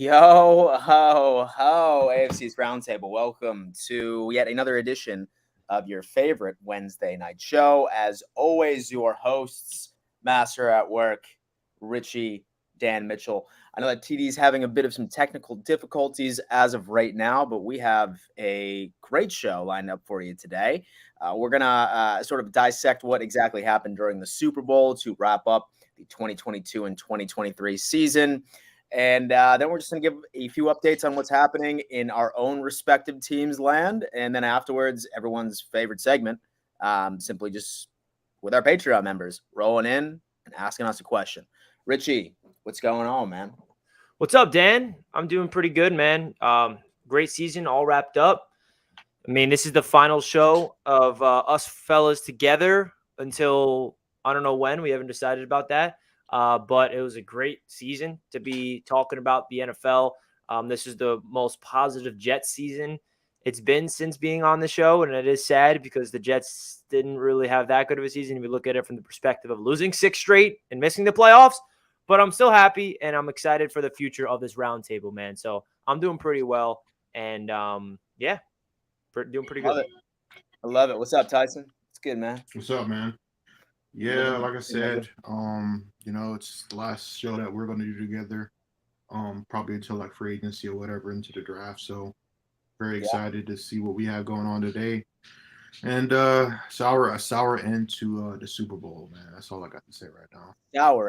Yo, ho, ho, AFC's Roundtable. Welcome to yet another edition of your favorite Wednesday night show. As always, your hosts, Master at Work, Richie, Dan Mitchell. I know that TD's having a bit of some technical difficulties as of right now, but we have a great show lined up for you today. We're going to sort of dissect what exactly happened during the Super Bowl to wrap up the 2022 and 2023 season. And then we're just going to give a few updates on what's happening in our own respective teams' land. And then afterwards, everyone's favorite segment, simply just with our Patreon members, rolling in and asking us a question. Richie, what's going on, man? What's up, Dan? I'm doing pretty good, man. Great season, all wrapped up. I mean, this is the final show of us fellas together until I don't know when. We haven't decided about that. But it was a great season to be talking about the NFL. This is the most positive Jets season it's been since being on the show, and it is sad because the Jets didn't really have that good of a season if you look at it from the perspective of losing 6 straight and missing the playoffs. But I'm still happy, and I'm excited for the future of this roundtable, man. So I'm doing pretty well, and doing pretty good. I love it. What's up, Tyson? It's good, man. What's up, man? Yeah, like I said, it's the last show that we're going to do together, probably until like free agency or whatever into the draft. So very excited to see what we have going on today. And a sour end to the Super Bowl, man. That's all I got to say right now. Sour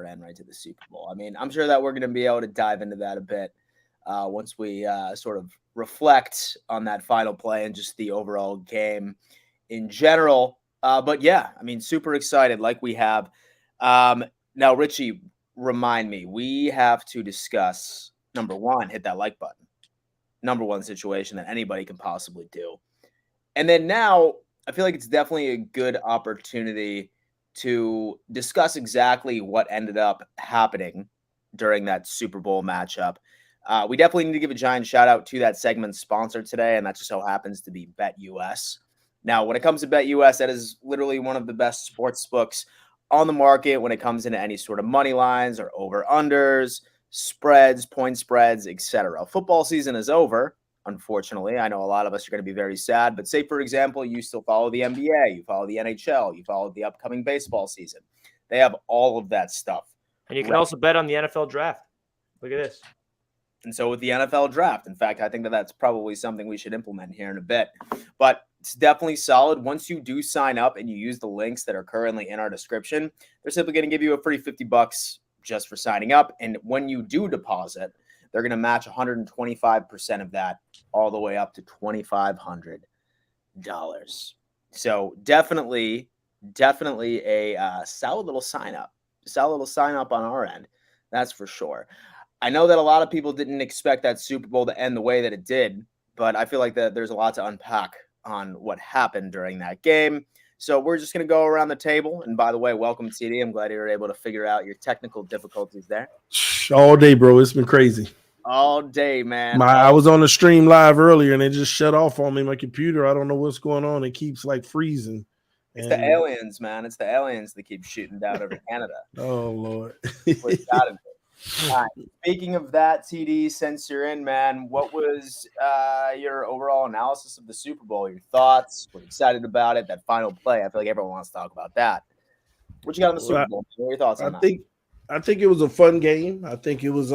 end right to the Super Bowl. I mean, I'm sure that we're going to be able to dive into that a bit once we sort of reflect on that final play and just the overall game in general. But yeah, I mean, super excited like we have. Now, Richie, remind me, we have to discuss, number one, hit that like button. Number one situation that anybody can possibly do. And then now, I feel like it's definitely a good opportunity to discuss exactly what ended up happening during that Super Bowl matchup. We definitely need to give a giant shout out to that segment's sponsor today, and that just so happens to be BETUS. Now, when it comes to BETUS, that is literally one of the best sports books on the market when it comes into any sort of money lines or over-unders, spreads, point spreads, etc. Football season is over, unfortunately. I know a lot of us are going to be very sad, but say, for example, you still follow the NBA, you follow the NHL, you follow the upcoming baseball season. They have all of that stuff. And you can also bet on the NFL draft. Look at this. And so with the NFL draft, in fact, I think that that's probably something we should implement here in a bit. But it's definitely solid. Once you do sign up and you use the links that are currently in our description, they're simply going to give you a free $50 just for signing up. And when you do deposit, they're going to match 125% of that all the way up to $2,500. So definitely a solid little sign up. Solid little sign up on our end. That's for sure. I know that a lot of people didn't expect that Super Bowl to end the way that it did, but I feel like that there's a lot to unpack on what happened during that game. So we're just going to go around the table. And by the way, welcome, TD. I'm glad you were able to figure out your technical difficulties there. All day, bro. It's been crazy. All day, man. I was on the stream live earlier, and it just shut off on me. My computer, I don't know what's going on. It keeps like freezing. It's the aliens, man. It's the aliens that keep shooting down over Canada. Oh, Lord. Right. Speaking of that, TD, since you're in, man, what was your overall analysis of the Super Bowl? Your thoughts? We're excited about it. That final play. I feel like everyone wants to talk about that. What you got on the Super Bowl? What are your thoughts on that? I think it was a fun game. I think it was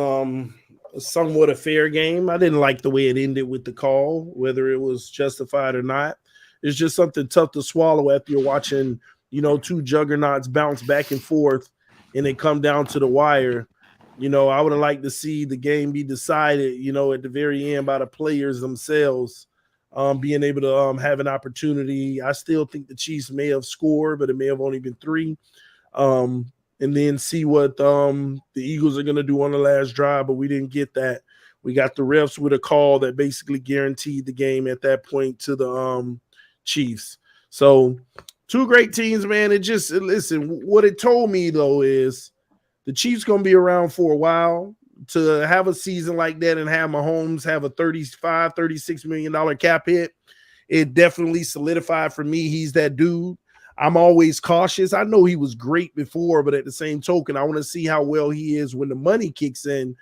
somewhat a fair game. I didn't like the way it ended with the call, whether it was justified or not. It's just something tough to swallow after you're watching, two juggernauts bounce back and forth and they come down to the wire. I would have liked to see the game be decided, at the very end by the players themselves, being able to have an opportunity. I still think the Chiefs may have scored, but it may have only been 3. And then see what the Eagles are going to do on the last drive, but we didn't get that. We got the refs with a call that basically guaranteed the game at that point to the Chiefs. So 2 great teams, man. Listen, what it told me, though, is the Chiefs going to be around for a while. To have a season like that and have Mahomes have a $36 million cap hit, it definitely solidified for me. He's that dude. I'm always cautious. I know he was great before, but at the same token, I want to see how well he is when the money kicks in.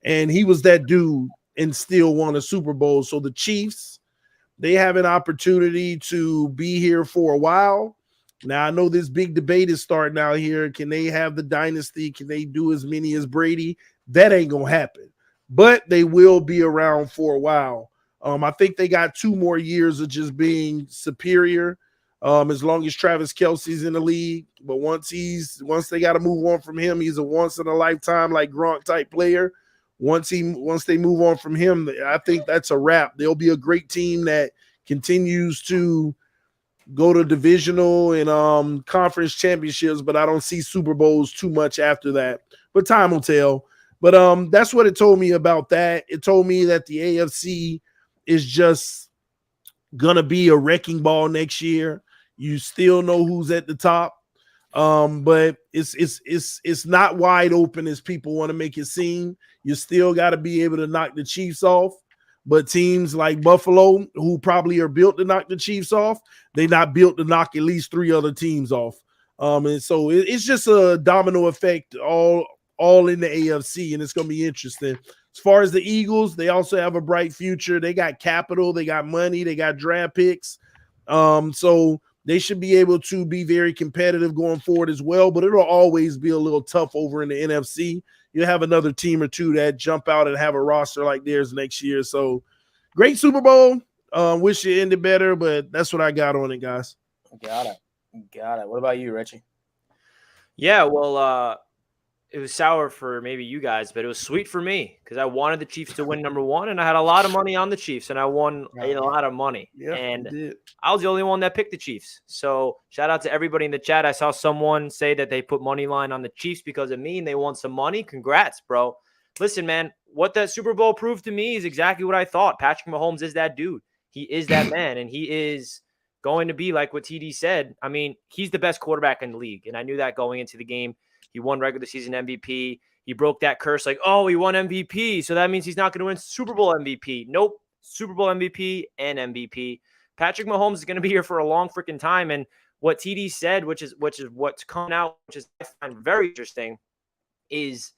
and he was that dude and still won a Super Bowl. So the Chiefs, they have an opportunity to be here for a while. Now, I know this big debate is starting out here. Can they have the dynasty? Can they do as many as Brady? That ain't going to happen. But they will be around for a while. I think they got 2 more years of just being superior, as long as Travis Kelce's in the league. But once they got to move on from him, he's a once in a lifetime, like Gronk type player. Once they move on from him, I think that's a wrap. They'll be a great team that continues to go to divisional and conference championships, but I don't see Super Bowls too much after that. But time will tell. But that's what it told me about that. It told me that the AFC is just gonna be a wrecking ball next year. You still know who's at the top, but it's not wide open as people want to make it seem. You still got to be able to knock the Chiefs off. But teams like Buffalo, who probably are built to knock the Chiefs off, they're not built to knock at least 3 other teams off. And so it's just a domino effect all in the AFC, and it's going to be interesting. As far as the Eagles, they also have a bright future. They got capital, they got money, they got draft picks. So they should be able to be very competitive going forward as well, but it'll always be a little tough over in the NFC. You'll have another team or two that jump out and have a roster like theirs next year. So great Super Bowl. Wish it ended better, but that's what I got on it, guys. Got it. What about you, Richie? Yeah, well, it was sour for maybe you guys, but it was sweet for me because I wanted the Chiefs to win number 1, and I had a lot of money on the Chiefs, and I won a lot of money. Yeah, and I was the only one that picked the Chiefs. So shout out to everybody in the chat. I saw someone say that they put money line on the Chiefs because of me, and they won some money. Congrats, bro. Listen, man, what that Super Bowl proved to me is exactly what I thought. Patrick Mahomes is that dude. He is that man, and he is going to be like what TD said. I mean, he's the best quarterback in the league, and I knew that going into the game. He won regular season MVP. He broke that curse like, oh, he won MVP, so that means he's not going to win Super Bowl MVP. Nope, Super Bowl MVP and MVP. Patrick Mahomes is going to be here for a long freaking time, and what TD said, which is what's coming out, which is I find very interesting, is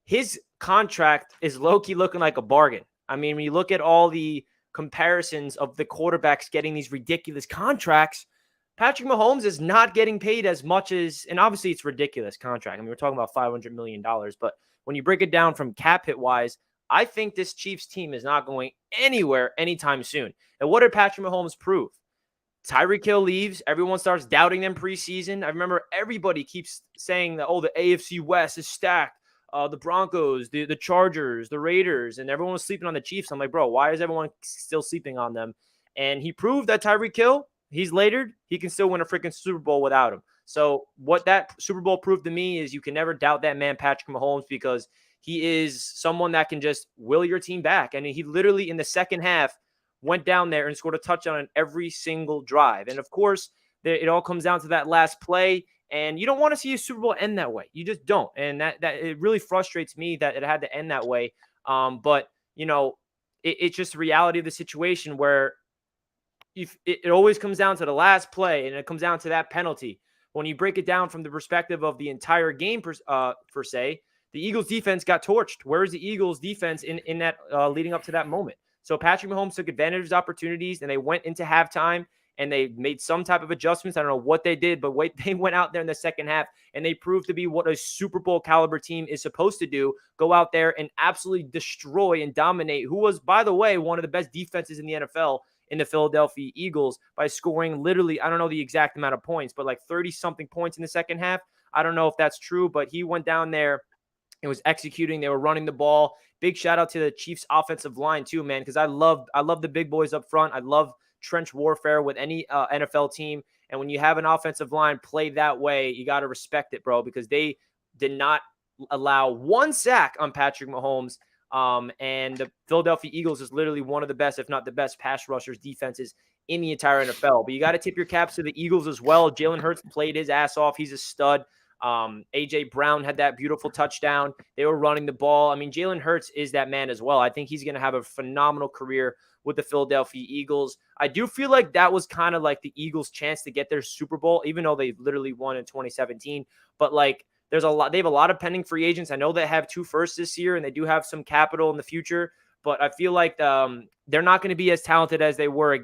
his contract is low-key looking like a bargain. I mean, when you look at all the comparisons of the quarterbacks getting these ridiculous contracts, Patrick Mahomes is not getting paid as much as, and obviously it's ridiculous contract. I mean, we're talking about $500 million, but when you break it down from cap hit wise, I think this Chiefs team is not going anywhere anytime soon. And what did Patrick Mahomes prove? Tyreek Hill leaves. Everyone starts doubting them preseason. I remember everybody keeps saying that, oh, the AFC West is stacked. The Broncos, the Chargers, the Raiders, and everyone was sleeping on the Chiefs. I'm like, bro, why is everyone still sleeping on them? And he proved that Tyreek Hill, he's latered. He can still win a freaking Super Bowl without him. So what that Super Bowl proved to me is you can never doubt that man, Patrick Mahomes, because he is someone that can just will your team back. And he literally in the second half went down there and scored a touchdown on every single drive. And of course, it all comes down to that last play. And you don't want to see a Super Bowl end that way. You just don't. And that it really frustrates me that it had to end that way. But, you know, it's just the reality of the situation where if it always comes down to the last play and it comes down to that penalty. When you break it down from the perspective of the entire game per se, the Eagles defense got torched. Where's the Eagles defense in that leading up to that moment? So Patrick Mahomes took advantage of his opportunities, and they went into halftime and they made some type of adjustments. I don't know what they did, but they went out there in the second half and they proved to be what a Super Bowl caliber team is supposed to do. Go out there and absolutely destroy and dominate who was, by the way, one of the best defenses in the NFL in the Philadelphia Eagles by scoring literally, I don't know the exact amount of points, but like 30-something points in the second half. I don't know if that's true, but he went down there and was executing. They were running the ball. Big shout out to the Chiefs offensive line too, man, because I love the big boys up front. I love trench warfare with any NFL team. And when you have an offensive line play that way, you got to respect it, bro, because they did not allow one sack on Patrick Mahomes. And the Philadelphia Eagles is literally one of the best, if not the best, pass rushers defenses in the entire NFL. But you got to tip your caps to the Eagles as well. Jalen Hurts played his ass off. He's a stud. A.J. Brown had that beautiful touchdown. They were running the ball. I mean, Jalen Hurts is that man as well. I think he's going to have a phenomenal career with the Philadelphia Eagles. I do feel like that was kind of like the Eagles' chance to get their Super Bowl, even though they literally won in 2017. But like They have a lot of pending free agents. I know they have 2 firsts this year, and they do have some capital in the future, but I feel like they're not going to be as talented as they were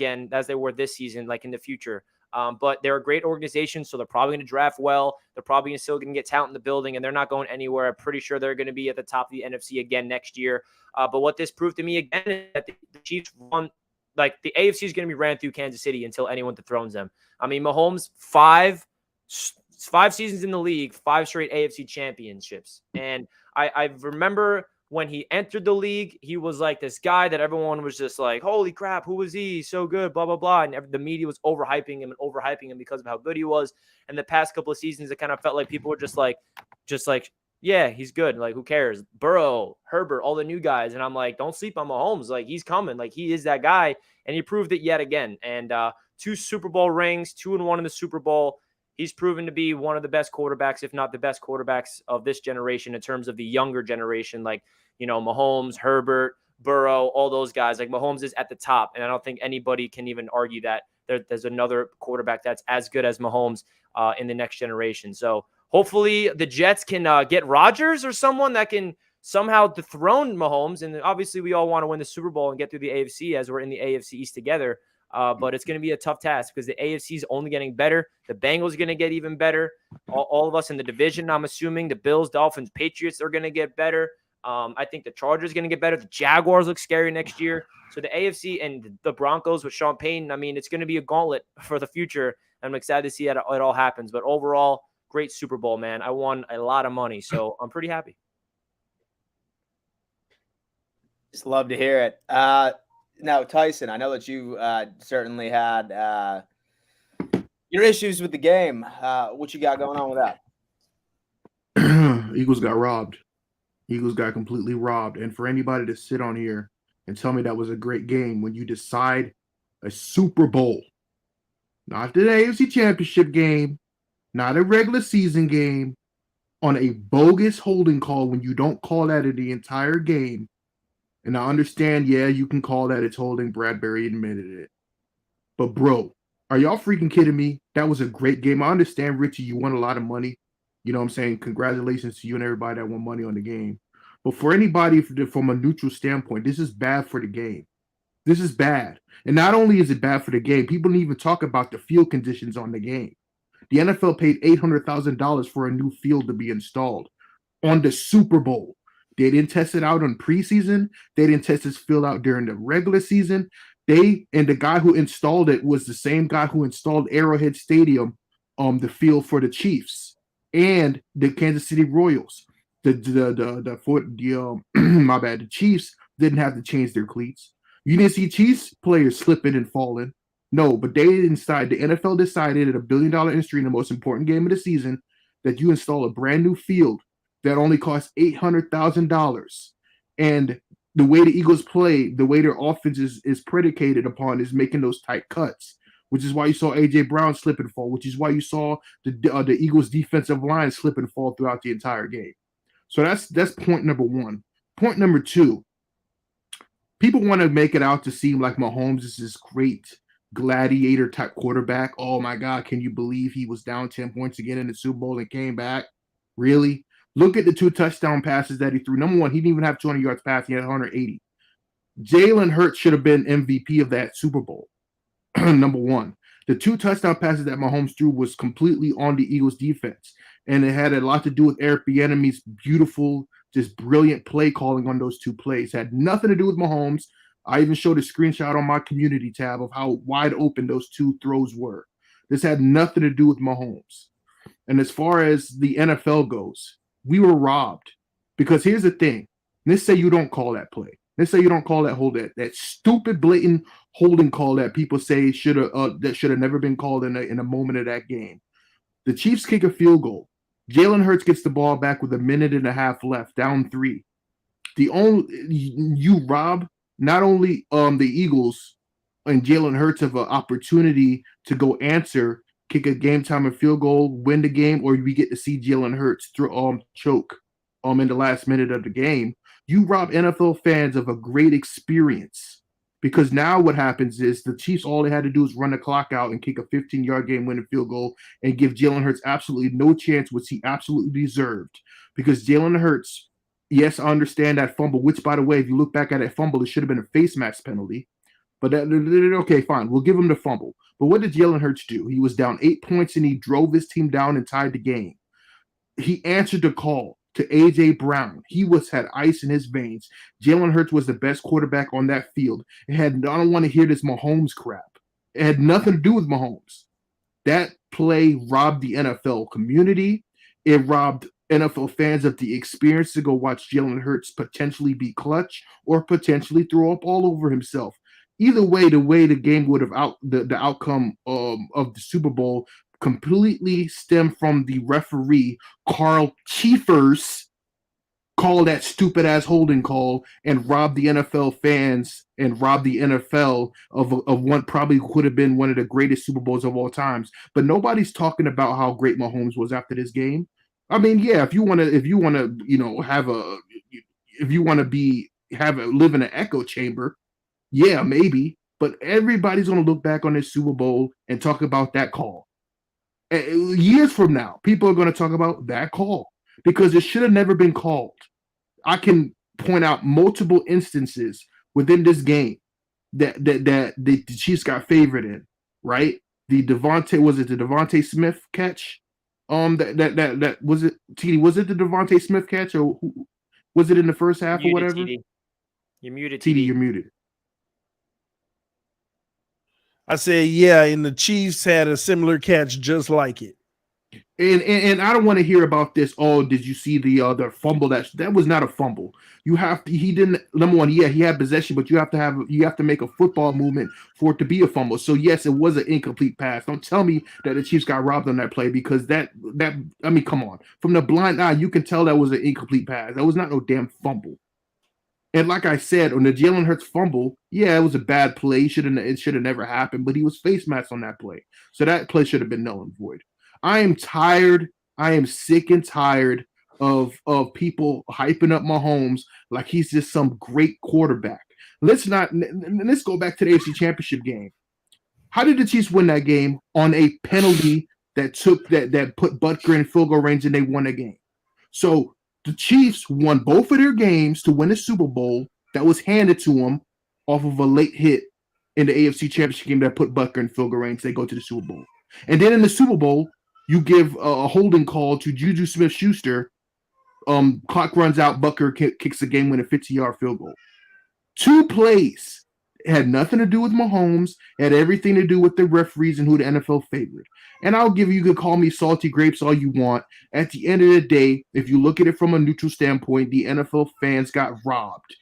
this season, like in the future. But they're a great organization, so they're probably going to draft well. They're probably still going to get talent in the building, and they're not going anywhere. I'm pretty sure they're going to be at the top of the NFC again next year. But what this proved to me again is that the Chiefs won. Like, the AFC is going to be ran through Kansas City until anyone dethrones them. I mean, Mahomes, 5 seasons in the league, 5 straight AFC championships. And I remember when he entered the league, he was like this guy that everyone was just like, holy crap, who was he? So good, blah, blah, blah. And the media was overhyping him because of how good he was. And the past couple of seasons, it kind of felt like people were just like, yeah, he's good. Like, who cares? Burrow, Herbert, all the new guys. And I'm like, don't sleep on Mahomes. Like, he's coming. Like, he is that guy. And he proved it yet again. And 2 Super Bowl rings, 2-1 in the Super Bowl. He's proven to be one of the best quarterbacks, if not the best quarterbacks of this generation in terms of the younger generation. Like, Mahomes, Herbert, Burrow, all those guys. Like, Mahomes is at the top. And I don't think anybody can even argue that there's another quarterback that's as good as Mahomes in the next generation. So hopefully the Jets can get Rodgers or someone that can somehow dethrone Mahomes. And obviously we all want to win the Super Bowl and get through the AFC as we're in the AFC East together. But it's going to be a tough task because the AFC is only getting better. The Bengals are going to get even better. All of us in the division, I'm assuming, the Bills, Dolphins, Patriots are going to get better. I think the Chargers are going to get better. The Jaguars look scary next year. So the AFC and the Broncos with Sean Payton, I mean, it's going to be a gauntlet for the future. I'm excited to see how it all happens. But overall, great Super Bowl, man. I won a lot of money, so I'm pretty happy. Just love to hear it. Now, Tyson, I know that you certainly had your issues with the game. What you got going on with that? Eagles got robbed. Eagles got completely robbed. And for anybody to sit on here and tell me that was a great game when you decide a Super Bowl, not the AFC Championship game, not a regular season game, on a bogus holding call when you don't call that in the entire game. And I understand, yeah, you can call that it's holding. Bradbury admitted it. But, bro, are y'all freaking kidding me? That was a great game. I understand, Richie, you won a lot of money. You know what I'm saying? Congratulations to you and everybody that won money on the game. But for anybody from a neutral standpoint, this is bad for the game. This is bad. And not only is it bad for the game, people didn't even talk about the field conditions on the game. The NFL paid $800,000 for a new field to be installed on the Super Bowl. They didn't test it out on preseason. They didn't test this field out during the regular season. And the guy who installed it was the same guy who installed Arrowhead Stadium, the field for the Chiefs and the Kansas City Royals. The Chiefs didn't have to change their cleats. You didn't see Chiefs players slipping and falling. No, but the NFL decided at $1 billion industry in the most important game of the season that you install a brand new field that only costs $800,000. And the way the Eagles play, the way their offense is predicated upon is making those tight cuts, which is why you saw A.J. Brown slip and fall, which is why you saw the Eagles defensive line slip and fall throughout the entire game. So that's point number one. Point number two, people want to make it out to seem like Mahomes is this great gladiator type quarterback. Oh my God, can you believe he was down 10 points again in the Super Bowl and came back? Really? Look at the 2 touchdown passes that he threw. Number one, he didn't even have 200 yards passing. He had 180. Jalen Hurts should have been MVP of that Super Bowl. Number one. The 2 touchdown passes that Mahomes threw was completely on the Eagles defense. And it had a lot to do with Eric Bieniemy's beautiful, just brilliant play calling on those 2 plays. It had nothing to do with Mahomes. I even showed a screenshot on my community tab of how wide open those 2 throws were. This had nothing to do with Mahomes. And as far as the NFL goes, we were robbed. Because here's the thing. Let's say you don't call that play. Let's say you don't call that stupid, blatant holding call that people say that should have never been called in a moment of that game. The Chiefs kick a field goal. Jalen Hurts gets the ball back with 1.5 minutes left, down 3. You rob not only the Eagles and Jalen Hurts of an opportunity to go answer, kick a game time and field goal, win the game, or we get to see Jalen Hurts choke in the last minute of the game. You rob NFL fans of a great experience Because now what happens is the Chiefs, all they had to do is run the clock out and kick a 15-yard game-winning field goal and give Jalen Hurts absolutely no chance, which he absolutely deserved. Because Jalen Hurts, yes, I understand that fumble, which, by the way, if you look back at that fumble, it should have been a face mask penalty. But okay, fine. We'll give him the fumble. But what did Jalen Hurts do? He was down 8 points, and he drove his team down and tied the game. He answered the call to A.J. Brown. He had ice in his veins. Jalen Hurts was the best quarterback on that field. I don't want to hear this Mahomes crap. It had nothing to do with Mahomes. That play robbed the NFL community. It robbed NFL fans of the experience to go watch Jalen Hurts potentially be clutch or potentially throw up all over himself. Either way, the game would have the outcome of the Super Bowl completely stemmed from the referee Carl Chiefers call that stupid ass holding call and rob the NFL fans and rob the NFL of one probably could have been one of the greatest Super Bowls of all times. But nobody's talking about how great Mahomes was after this game. I mean, yeah, if you want to, live in an echo chamber, yeah, maybe. But everybody's going to look back on this Super Bowl and talk about that call. Years from now, people are going to talk about that call because it should have never been called. I can point out multiple instances within this game that the Chiefs got favored in, right? The Devontae Smith catch? That was it. TD, was it the Devontae Smith catch, or was it in the first half or whatever? TD. You're muted. TD, you're muted. I said, yeah, and the Chiefs had a similar catch just like it. And I don't want to hear about this. Oh, did you see the fumble? That was not a fumble. He didn't. Number one, yeah, he had possession, but you have to make a football movement for it to be a fumble. So yes, it was an incomplete pass. Don't tell me that the Chiefs got robbed on that play because I mean, come on. From the blind eye, you can tell that was an incomplete pass. That was not no damn fumble. And like I said, on the Jalen Hurts fumble, yeah, it was a bad play. It should have never happened, but he was face masked on that play. So that play should have been null and void. I am tired. I am sick and tired of people hyping up Mahomes like he's just some great quarterback. Let's go back to the AFC Championship game. How did the Chiefs win that game? On a penalty that put Butker in field goal range and they won the game. So the Chiefs won both of their games to win a Super Bowl that was handed to them off of a late hit in the AFC Championship game that put Butker in field goal range. They go to the Super Bowl. And then in the Super Bowl, you give a holding call to Juju Smith-Schuster. Clock runs out. Butker kicks the game-winning 50-yard field goal. Two plays. It had nothing to do with Mahomes. It had everything to do with the referees and who the NFL favored. And you could call me salty grapes all you want. At the end of the day, if you look at it from a neutral standpoint, the NFL fans got robbed.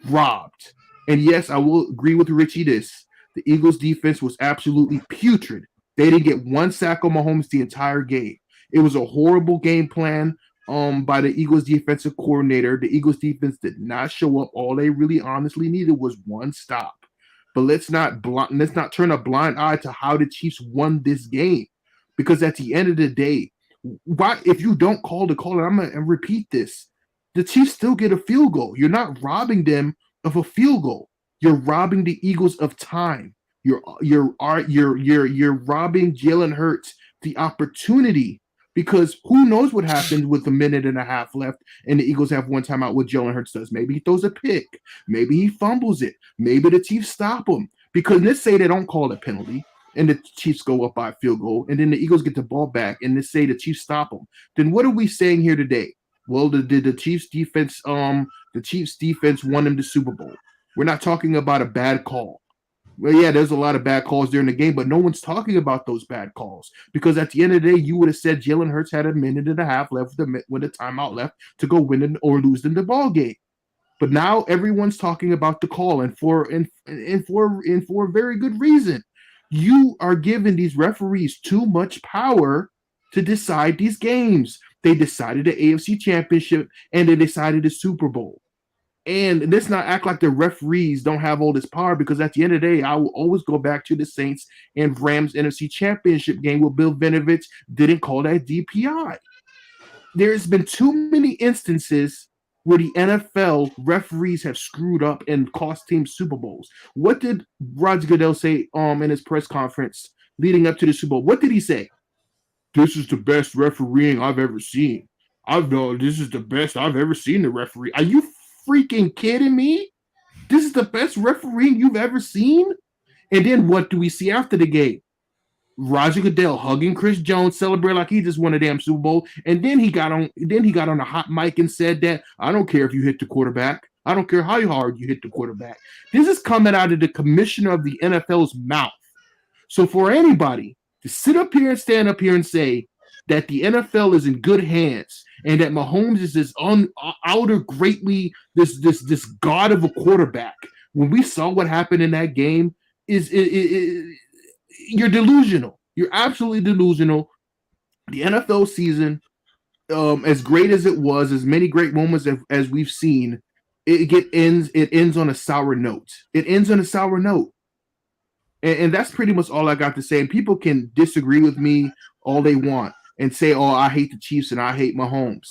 Robbed. And yes, I will agree with Richie this. The Eagles defense was absolutely putrid. They didn't get one sack on Mahomes the entire game. It was a horrible game plan by the Eagles defensive coordinator. The Eagles defense did not show up. All they really honestly needed was one stop. But let's not turn a blind eye to how the Chiefs won this game. Because at the end of the day, if you don't call the call, and I'm going to repeat this, the Chiefs still get a field goal. You're not robbing them of a field goal. You're robbing the Eagles of time. You're robbing Jalen Hurts the opportunity, because who knows what happens with a minute and a half left and the Eagles have one timeout. What Jalen Hurts does, maybe he throws a pick, maybe he fumbles it, maybe the Chiefs stop him. Because let's say they don't call a penalty and the Chiefs go up by a field goal, and then the Eagles get the ball back, and let's say the Chiefs stop them. Then what are we saying here today? Well, the Chiefs defense won them the Super Bowl. We're not talking about a bad call. Well, yeah, there's a lot of bad calls during the game, but no one's talking about those bad calls, because at the end of the day, you would have said Jalen Hurts had a minute and a half left with a timeout left to go win or lose in the ball game. But now everyone's talking about the call, and for a very good reason. You are giving these referees too much power to decide these games. They decided the AFC Championship and they decided the Super Bowl. And let's not act like the referees don't have all this power, because at the end of the day, I will always go back to the Saints and Rams NFC Championship game where Bill Vinovich didn't call that DPI. There's been too many instances where the NFL referees have screwed up and cost teams Super Bowls. What did Roger Goodell say in his press conference leading up to the Super Bowl? What did he say? This is the best refereeing I've ever seen. This is the best I've ever seen the referee. Are you freaking kidding me? This is the best refereeing you've ever seen? And then what do we see after the game? Roger Goodell hugging Chris Jones, celebrate like he just won a damn Super Bowl, and then he got on a hot mic and said that I don't care if you hit the quarterback, I don't care how hard you hit the quarterback. This is coming out of the commissioner of the NFL's mouth. So for anybody to sit up here and stand up here and say that the NFL is in good hands and that Mahomes is this outer greatly this god of a quarterback, when we saw what happened in that game, you're delusional. You're absolutely delusional. The NFL season, as great as it was, as many great moments as we've seen, it ends on a sour note. It ends on a sour note. And that's pretty much all I got to say. And people can disagree with me all they want and say, oh, I hate the Chiefs and I hate Mahomes.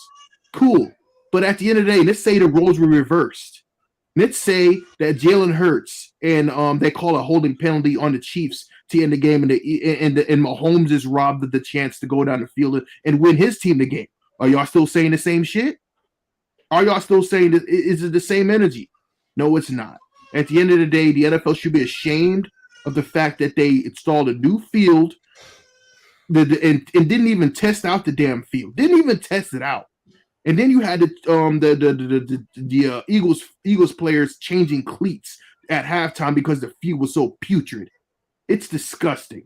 Cool. But at the end of the day, let's say the roles were reversed. Let's say that Jalen Hurts and they call a holding penalty on the Chiefs to end the game, and Mahomes is robbed of the chance to go down the field and win his team the game. Are y'all still saying the same shit? Are y'all still saying that? Is it the same energy? No, it's not. At the end of the day, the NFL should be ashamed of the fact that they installed a new field and didn't even test out the damn field. Didn't even test it out. And then you had the Eagles players changing cleats at halftime because the field was so putrid. It's disgusting.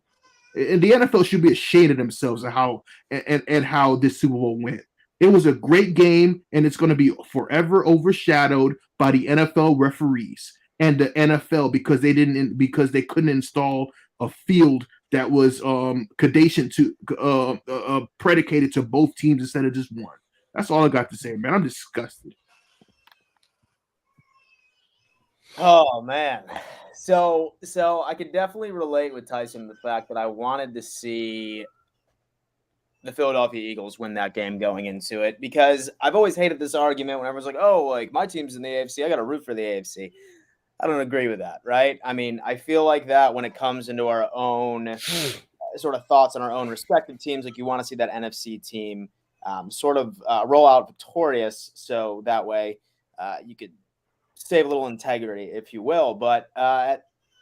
And the NFL should be ashamed of themselves at how this Super Bowl went. It was a great game, and it's going to be forever overshadowed by the NFL referees and the NFL because they couldn't install a field that was predicated to both teams instead of just one. That's all I got to say, man. I'm disgusted. Oh man. So I could definitely relate with Tyson the fact that I wanted to see the Philadelphia Eagles win that game going into it, because I've always hated this argument when everyone's like, oh, like my team's in the AFC, I got to root for the AFC. I don't agree with that, right? I mean, I feel like that when it comes into our own sort of thoughts on our own respective teams, like you want to see that NFC team roll out victorious, so that way you could save a little integrity, if you will. But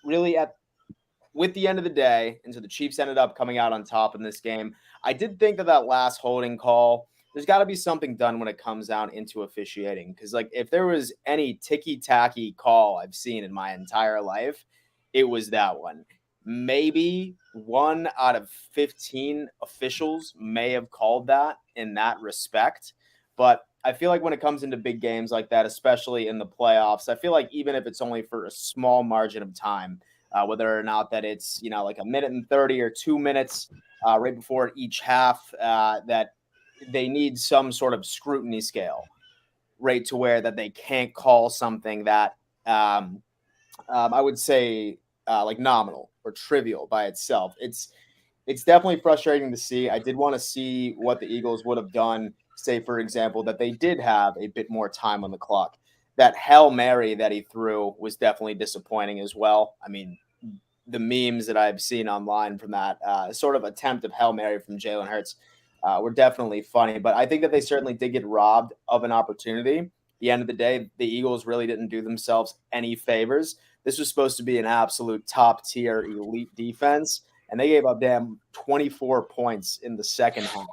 with the end of the day, and so the Chiefs ended up coming out on top in this game. I did think that last holding call, there's got to be something done when it comes down into officiating, because like if there was any ticky-tacky call I've seen in my entire life, it was that one. Maybe 1 out of 15 officials may have called that in that respect, but I feel like when it comes into big games like that, especially in the playoffs, I feel like even if it's only for a small margin of time, whether or not that it's, like a minute and 30 or 2 minutes right before each half, that they need some sort of scrutiny scale, right, to where that they can't call something that I would say like nominal or trivial by itself. It's definitely frustrating to see. I did want to see what the Eagles would have done, say, for example, that they did have a bit more time on the clock. That Hail Mary that he threw was definitely disappointing as well. I mean, the memes that I've seen online from that sort of attempt of Hail Mary from Jalen Hurts were definitely funny. But I think that they certainly did get robbed of an opportunity. At the end of the day, the Eagles really didn't do themselves any favors. This was supposed to be an absolute top-tier elite defense, and they gave up 24 points in the second half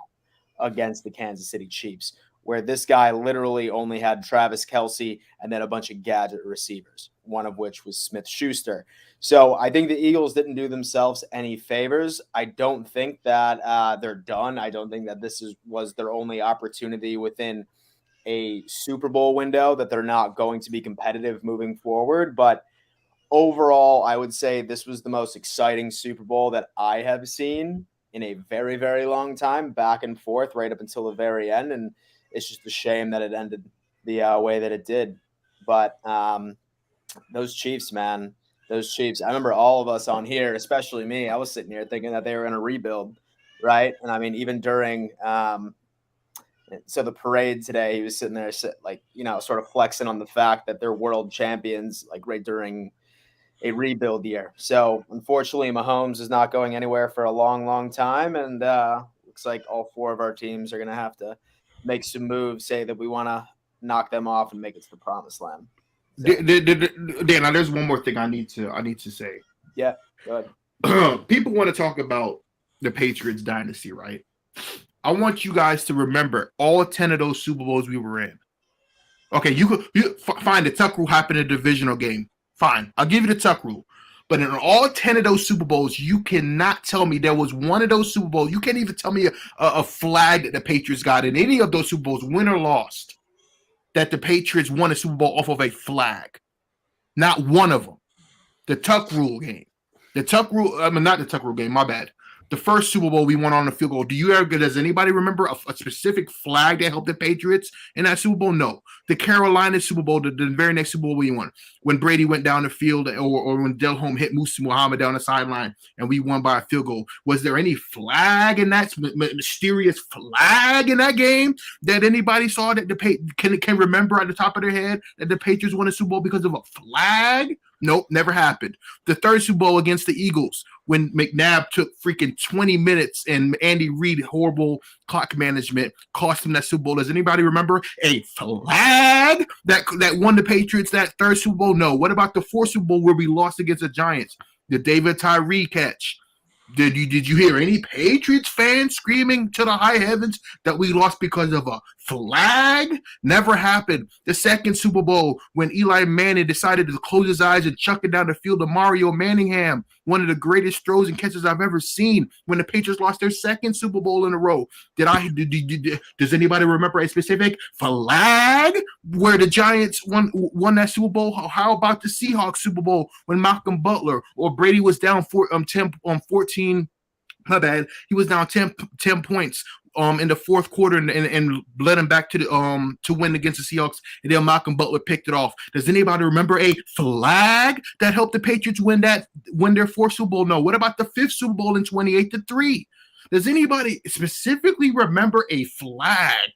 against the Kansas City Chiefs, where this guy literally only had Travis Kelce and then a bunch of gadget receivers, one of which was Smith-Schuster. So I think the Eagles didn't do themselves any favors. I don't think that they're done. I don't think that this was their only opportunity within a Super Bowl window, that they're not going to be competitive moving forward. But overall, I would say this was the most exciting Super Bowl that I have seen in a very, very long time, back and forth right up until the very end. And it's just a shame that it ended the way that it did. But those Chiefs, man, those Chiefs, I remember all of us on here, especially me, I was sitting here thinking that they were going to rebuild, right? And I mean, even during So the parade today, he was sitting there, like, sort of flexing on the fact that they're world champions, like right during a rebuild year. So unfortunately, Mahomes is not going anywhere for a long, long time. And looks like all 4 of our teams are going to have to make some moves, say that we want to knock them off and make it to the promised land. So. Dan, now there's one more thing I need to say. Yeah, go ahead. People want to talk about the Patriots dynasty, right? I want you guys to remember all 10 of those Super Bowls we were in. Okay, you find the Tuck rule happened in a divisional game. Fine, I'll give you the Tuck rule. But in all 10 of those Super Bowls, you cannot tell me there was one of those Super Bowls. You can't even tell me a flag that the Patriots got in any of those Super Bowls, win or lost, that the Patriots won a Super Bowl off of a flag. Not one of them. The Tuck rule game. Not the Tuck rule game, my bad. The first Super Bowl we won on the field goal. Does anybody remember a specific flag that helped the Patriots in that Super Bowl? No. The Carolina Super Bowl, the very next Super Bowl we won, when Brady went down the field or when Delhomme hit Musa Muhammad down the sideline and we won by a field goal. Was there any flag in that mysterious flag in that game that anybody saw that can remember at the top of their head that the Patriots won a Super Bowl because of a flag? Nope, never happened. The third Super Bowl against the Eagles, when McNabb took freaking 20 minutes and Andy Reid, horrible clock management, cost him that Super Bowl. Does anybody remember a flag that won the Patriots that third Super Bowl? No. What about the fourth Super Bowl where we lost against the Giants? The David Tyree catch. Did you hear any Patriots fans screaming to the high heavens that we lost because of a flag? Never happened. The second Super Bowl, when Eli Manning decided to close his eyes and chuck it down the field to Mario Manningham, one of the greatest throws and catches I've ever seen, when the Patriots lost their second Super Bowl in a row. Does anybody remember a specific flag where the Giants won that Super Bowl? How about the Seahawks Super Bowl when Malcolm Butler or Brady was down 14? My bad. He was down 10 points in the fourth quarter and led him back to win against the Seahawks, and then Malcolm Butler picked it off. Does anybody remember a flag that helped the Patriots win their fourth Super Bowl? No. What about the fifth Super Bowl in 28-3? Does anybody specifically remember a flag?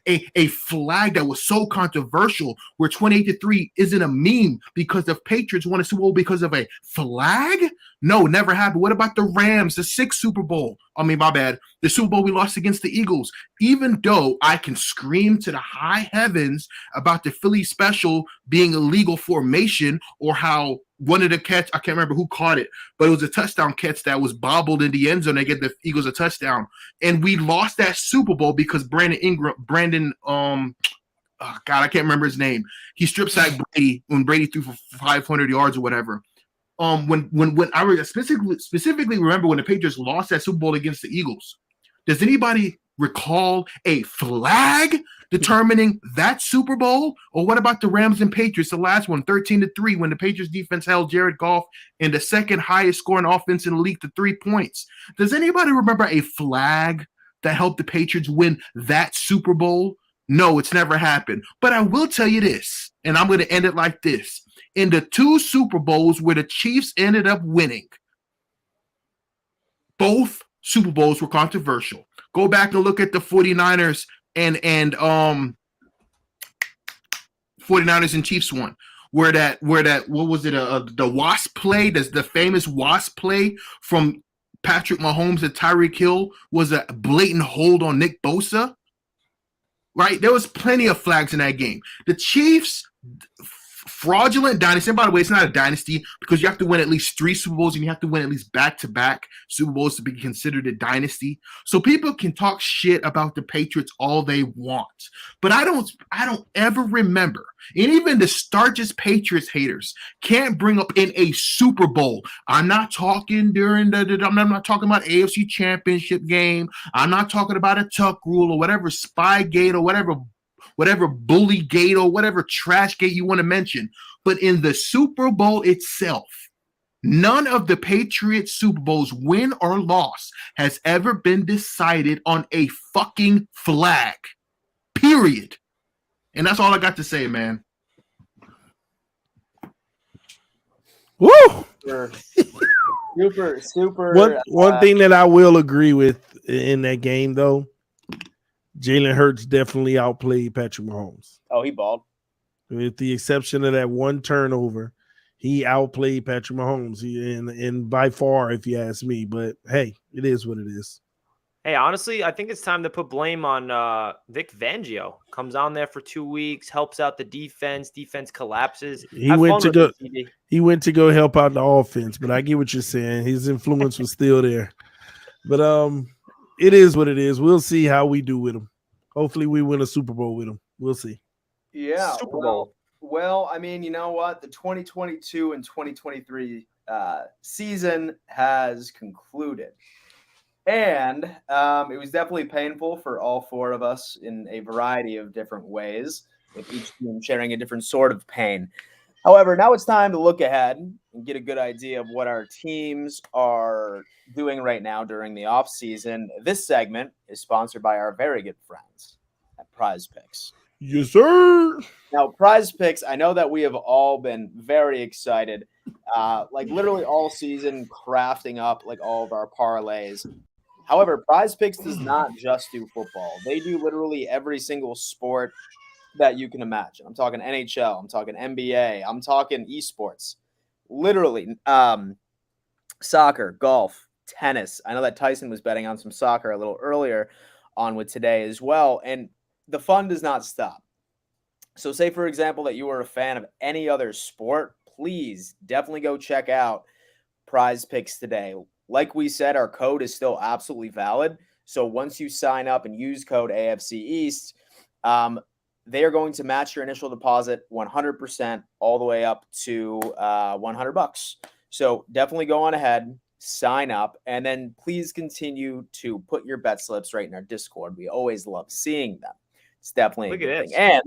A flag that was so controversial where 28-3 isn't a meme because the Patriots won a Super Bowl because of a flag? No, never happened. What about the Rams, the sixth Super Bowl? My bad. The Super Bowl we lost against the Eagles. Even though I can scream to the high heavens about the Philly special being a legal formation or how one of the catch, I can't remember who caught it, but it was a touchdown catch that was bobbled in the end zone. They get the Eagles a touchdown. And we lost that Super Bowl because I can't remember his name. He strip sacked Brady when Brady threw for 500 yards or whatever. When I specifically remember when the Patriots lost that Super Bowl against the Eagles. Does anybody recall a flag determining that Super Bowl? Or what about the Rams and Patriots, the last one, 13-3, when the Patriots defense held Jared Goff in the second highest scoring offense in the league to 3 points? Does anybody remember a flag that helped the Patriots win that Super Bowl? No, it's never happened. But I will tell you this, and I'm going to end it like this. In the 2 Super Bowls where the Chiefs ended up winning, both Super Bowls were controversial. Go back and look at the 49ers and 49ers and Chiefs one. Where that what was it? The wasp play, the famous wasp play from Patrick Mahomes to Tyreek Hill was a blatant hold on Nick Bosa. Right? There was plenty of flags in that game. The Chiefs, fraudulent dynasty. And by the way, it's not a dynasty because you have to win at least 3 Super Bowls and you have to win at least back-to-back Super Bowls to be considered a dynasty. So people can talk shit about the Patriots all they want. But I don't ever remember, and even the starchest Patriots haters can't bring up in a Super Bowl. I'm not talking I'm not talking about AFC Championship game. I'm not talking about a Tuck rule or whatever Spygate or whatever bully gate or whatever trash gate you want to mention. But in the Super Bowl itself, none of the Patriots Super Bowls, win or loss, has ever been decided on a fucking flag. Period. And that's all I got to say, man. Woo! Super. One thing that I will agree with in that game, though, Jalen Hurts definitely outplayed Patrick Mahomes. Oh, he balled. With the exception of that one turnover, he outplayed Patrick Mahomes. And by far, if you ask me. But hey, it is what it is. Hey, honestly, I think it's time to put blame on Vic Fangio. Comes on there for 2 weeks, helps out the defense. Defense collapses. He went to go help out the offense, but I get what you're saying. His influence was still there. But it is what it is. We'll see how we do with him. Hopefully, we win a Super Bowl with him. We'll see. Yeah, Super Bowl. Well, I mean, you know what? The 2022 and 2023 season has concluded. And it was definitely painful for all four of us in a variety of different ways, with each team sharing a different sort of pain. However, now it's time to look ahead and get a good idea of what our teams are doing right now during the offseason. This segment is sponsored by our very good friends at Prize Picks. Yes, sir. Now, Prize Picks, I know that we have all been very excited, like literally all season crafting up like all of our parlays. However, Prize Picks does not just do football. They do literally every single sport that you can imagine. I'm talking NHL. I'm talking NBA. I'm talking esports. Literally, soccer, golf, tennis. I know that Tyson was betting on some soccer a little earlier on with today as well. And the fun does not stop. So say, for example, that you are a fan of any other sport, please definitely go check out Prize Picks today. Like we said, our code is still absolutely valid. So once you sign up and use code AFC East, they are going to match your initial deposit 100% all the way up to $100. So definitely go on ahead, sign up, and then please continue to put your bet slips right in our Discord. We always love seeing them. It's definitely a good thing. And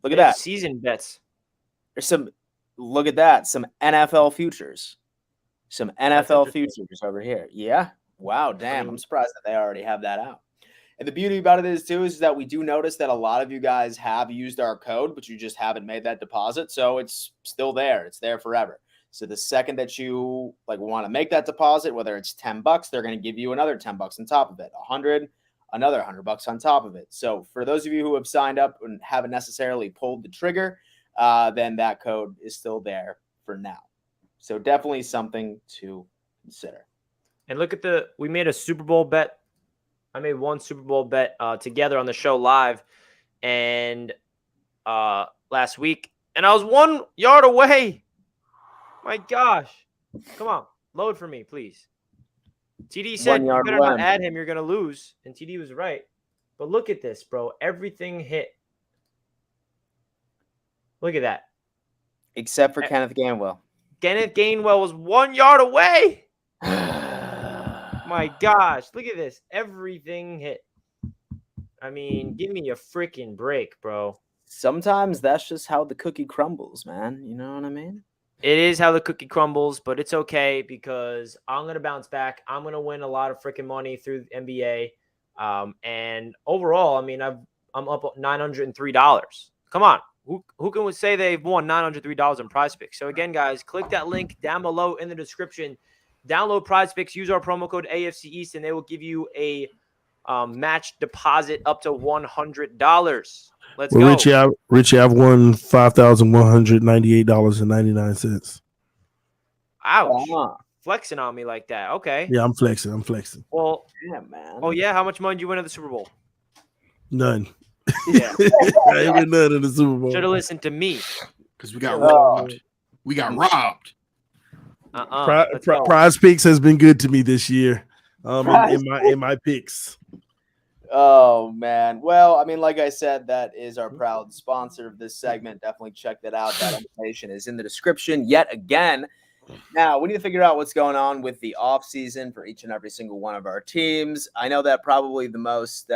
look at that. Season bets. There's some NFL futures. Some NFL futures over here. Yeah. Wow. Damn. I'm surprised that they already have that out. And the beauty about it is that we do notice that a lot of you guys have used our code, but you just haven't made that deposit. So it's still there. It's there forever. So the second that you want to make that deposit, whether it's $10, they're going to give you another $10 on top of it, 100, another $100 on top of it. So for those of you who have signed up and haven't necessarily pulled the trigger, then that code is still there for now. So definitely something to consider. And look at we made a Super Bowl bet. I made one Super Bowl bet together on the show live and last week. And I was 1 yard away. My gosh. Come on. Load for me, please. TD said, you better not add him. You're going to lose. And TD was right. But look at this, bro. Everything hit. Look at that. Except for Kenneth Gainwell. Kenneth Gainwell was 1 yard away. My gosh. Look at this. Everything hit. I mean, give me a freaking break, bro. Sometimes that's just how the cookie crumbles, man. You know what I mean? It is how the cookie crumbles, but it's okay because I'm going to bounce back. I'm going to win a lot of freaking money through the NBA. And overall, I mean, I'm up $903. Come on. Who can say they've won $903 in Prize Picks? So again, guys, click that link down below in the description. Download Prize Picks. Use our promo code AFC East, and they will give you a match deposit up to $100. Let's go. Richie, I've won $5,198.99. Ouch. Flexing on me like that. Okay. Yeah, I'm flexing. Well, yeah, man. Oh, yeah? How much money did you win at the Super Bowl? None. Yeah. I ain't win none in the Super Bowl. Should have listened to me. Because we got robbed. We got robbed. Prize Picks has been good to me this year. In my picks. Oh man. Well, I mean, like I said, that is our proud sponsor of this segment. Definitely check that out. That information is in the description yet again. Now, we need to figure out what's going on with the off season for each and every single one of our teams. I know that probably the most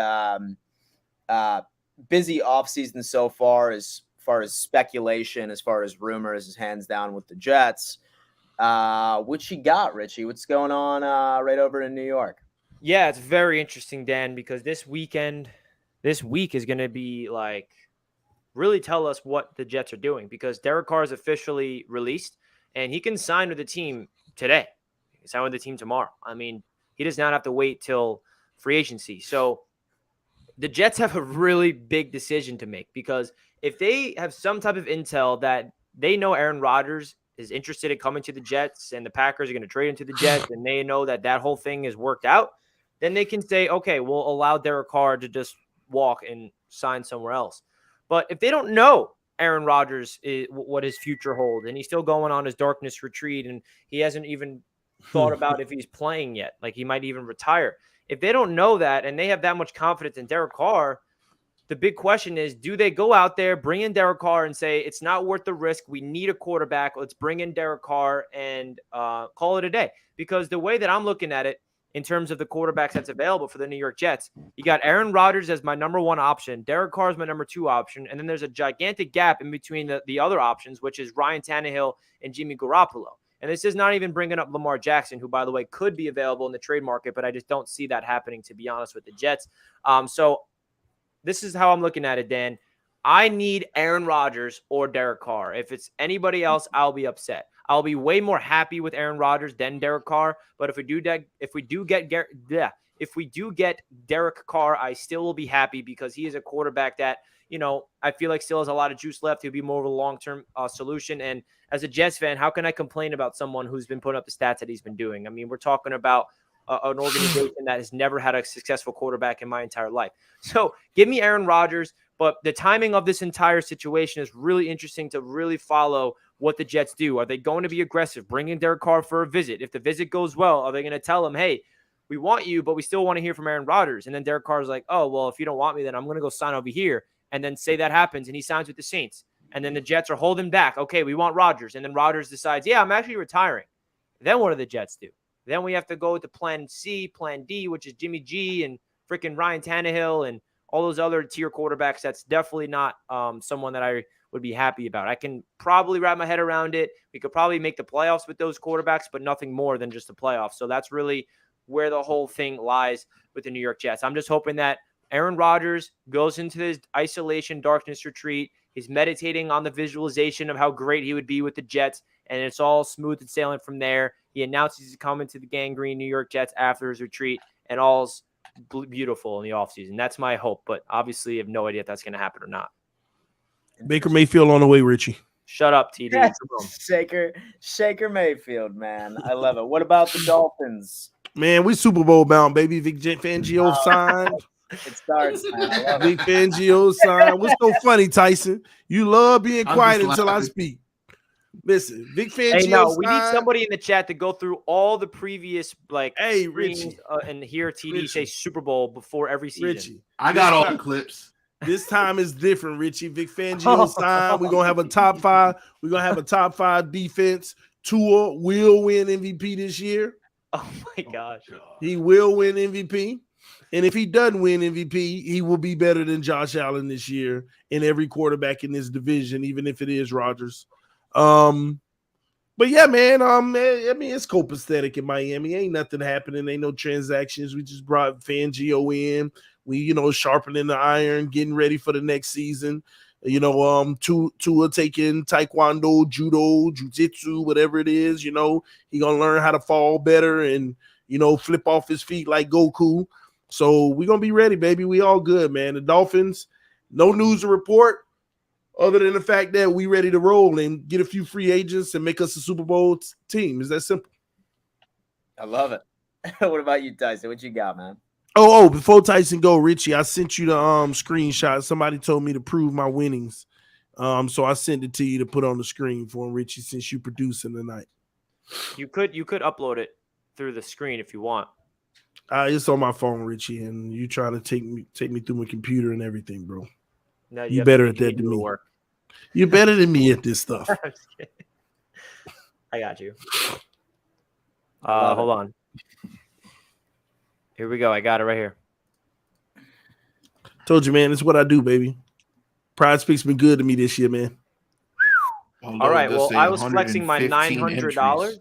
busy off season so far as speculation, as far as rumors, is hands down with the Jets. What you got, Richie? What's going on right over in New York? Yeah, it's very interesting, Dan, because this week is going to be really tell us what the Jets are doing, because Derek Carr is officially released and he can sign with the team today. He can sign with the team tomorrow. I mean, he does not have to wait till free agency. So the Jets have a really big decision to make, because if they have some type of intel that they know Aaron Rodgers is interested in coming to the Jets and the Packers are going to trade him to the Jets, and they know that that whole thing is worked out, then they can say, okay, we'll allow Derek Carr to just walk and sign somewhere else. But if they don't know Aaron Rodgers is what his future holds, and he's still going on his darkness retreat, and he hasn't even thought about if he's playing yet, like he might even retire. If they don't know that and they have that much confidence in Derek Carr, the big question is, do they go out there, bring in Derek Carr and say, it's not worth the risk, we need a quarterback, let's bring in Derek Carr and call it a day? Because the way that I'm looking at it, in terms of the quarterbacks that's available for the New York Jets, you got Aaron Rodgers as my number 1 option. Derek Carr is my number 2 option. And then there's a gigantic gap in between the other options, which is Ryan Tannehill and Jimmy Garoppolo. And this is not even bringing up Lamar Jackson, who, by the way, could be available in the trade market, but I just don't see that happening, to be honest, with the Jets. So this is how I'm looking at it, Dan. I need Aaron Rodgers or Derek Carr. If it's anybody else, I'll be upset. I'll be way more happy with Aaron Rodgers than Derek Carr. But if we do get Derek Carr, I still will be happy, because he is a quarterback that, you know, I feel like still has a lot of juice left. He'll be more of a long-term solution. And as a Jets fan, how can I complain about someone who's been putting up the stats that he's been doing? I mean, we're talking about an organization that has never had a successful quarterback in my entire life. So give me Aaron Rodgers. But the timing of this entire situation is really interesting to really follow what the Jets do. Are they going to be aggressive, bringing Derek Carr for a visit? If the visit goes well, are they going to tell him, hey, we want you, but we still want to hear from Aaron Rodgers? And then Derek Carr's like, oh, well, if you don't want me, then I'm going to go sign over here. And then say that happens and he signs with the Saints. And then the Jets are holding back. Okay, we want Rodgers. And then Rodgers decides, yeah, I'm actually retiring. Then what do the Jets do? Then we have to go to plan C, plan D, which is Jimmy G and freaking Ryan Tannehill and all those other tier quarterbacks. That's definitely not someone that I would be happy about. I can probably wrap my head around it. We could probably make the playoffs with those quarterbacks, but nothing more than just the playoffs. So that's really where the whole thing lies with the New York Jets. I'm just hoping that Aaron Rodgers goes into his isolation darkness retreat. He's meditating on the visualization of how great he would be with the Jets, and it's all smooth and sailing from there. He announces he's coming to the gangrene New York Jets after his retreat, and all's beautiful in the offseason. That's my hope, but obviously I have no idea if that's going to happen or not. Baker Mayfield on the way, Richie. Shut up, TD. Shaker Mayfield, man. I love it. What about the Dolphins? Man, we Super Bowl bound, baby. Vic Fangio signed. It starts, man. Vic Fangio signed. What's so funny, Tyson? You love being quiet until I speak. Listen, Vic Fangio. Hey, no, we need somebody in the chat to go through all the previous Richie, and hear TD say Super Bowl before every season. Richie, I got all the clips. This time is different, Richie. Vic Fangio signed. We're gonna have a top 5. We're gonna have a top 5 defense. Tua will win MVP this year. Oh my gosh, he will win MVP. And if he doesn't win MVP, he will be better than Josh Allen this year and every quarterback in this division, even if it is Rodgers. But yeah, man, I mean, it's copacetic in Miami. Ain't nothing happening. Ain't no transactions. We just brought Fangio in. We, sharpening the iron, getting ready for the next season. Tua taking taekwondo, judo, jiu-jitsu, whatever it is, he gonna learn how to fall better and, flip off his feet like Goku. So we're gonna be ready, baby. We all good, man. The Dolphins, no news to report other than the fact that we ready to roll and get a few free agents and make us a Super Bowl team. Is that simple? I love it. What about you, Tyson? What you got, man? Oh, before Tyson go, Richie, I sent you the screenshot. Somebody told me to prove my winnings. So I sent it to you to put on the screen for him, Richie, since you producing tonight. You could upload it through the screen if you want. It's on my phone, Richie, and you trying to take me through my computer and everything, bro. No, you better at that than me. You're better than me at this stuff. I got you. Hold on. Here we go. I got it right here. Told you, man. It's what I do, baby. Pride Speaks been good to me this year, man. All right. Well, I was flexing my $900.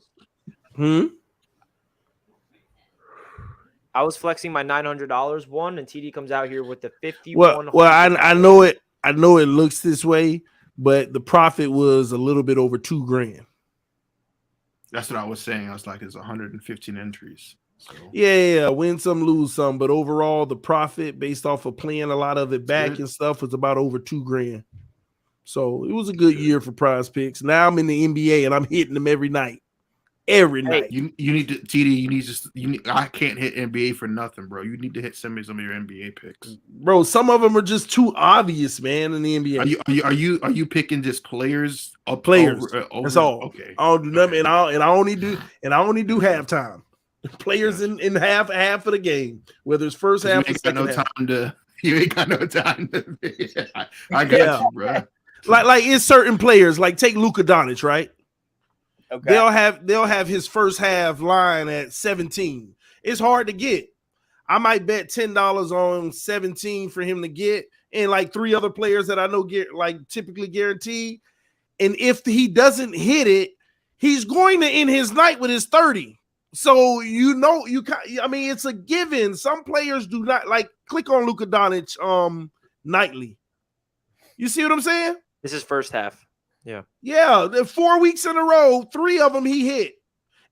I was flexing my $900 one, and TD comes out here with the 51. Well, I know it. I know it looks this way, but the profit was a little bit over $2,000. That's what I was saying. I was like, it's 115 entries. So Yeah, win some, lose some, but overall, the profit based off of playing a lot of it back good. and stuff was about over $2,000. So it was a good year for Prize Picks. Now I'm in the NBA and I'm hitting them every night. Every night. You need to TD. You need. I can't hit NBA for nothing, bro. You need to hit some of your NBA picks, Bro, some of them are just too obvious, man, in the NBA. Are you picking just players? Players. Over, That's all. Okay. I don't do nothing, and I only do halftime. Players in half of the game, whether it's first half or second half. You ain't got no time to. I got you, bro. Like it's certain players, like take Luka Doncic, right? Okay. They'll have his first half line at 17. It's hard to get. I might bet $10 on 17 for him to get, and like 3 other players that I know get like typically guaranteed. And if he doesn't hit it, he's going to end his night with his 30. So I mean, it's a given. Some players do not like click on Luka Doncic nightly. You see what I'm saying? This is first half. Yeah. Yeah, 4 weeks in a row, 3 of them he hit.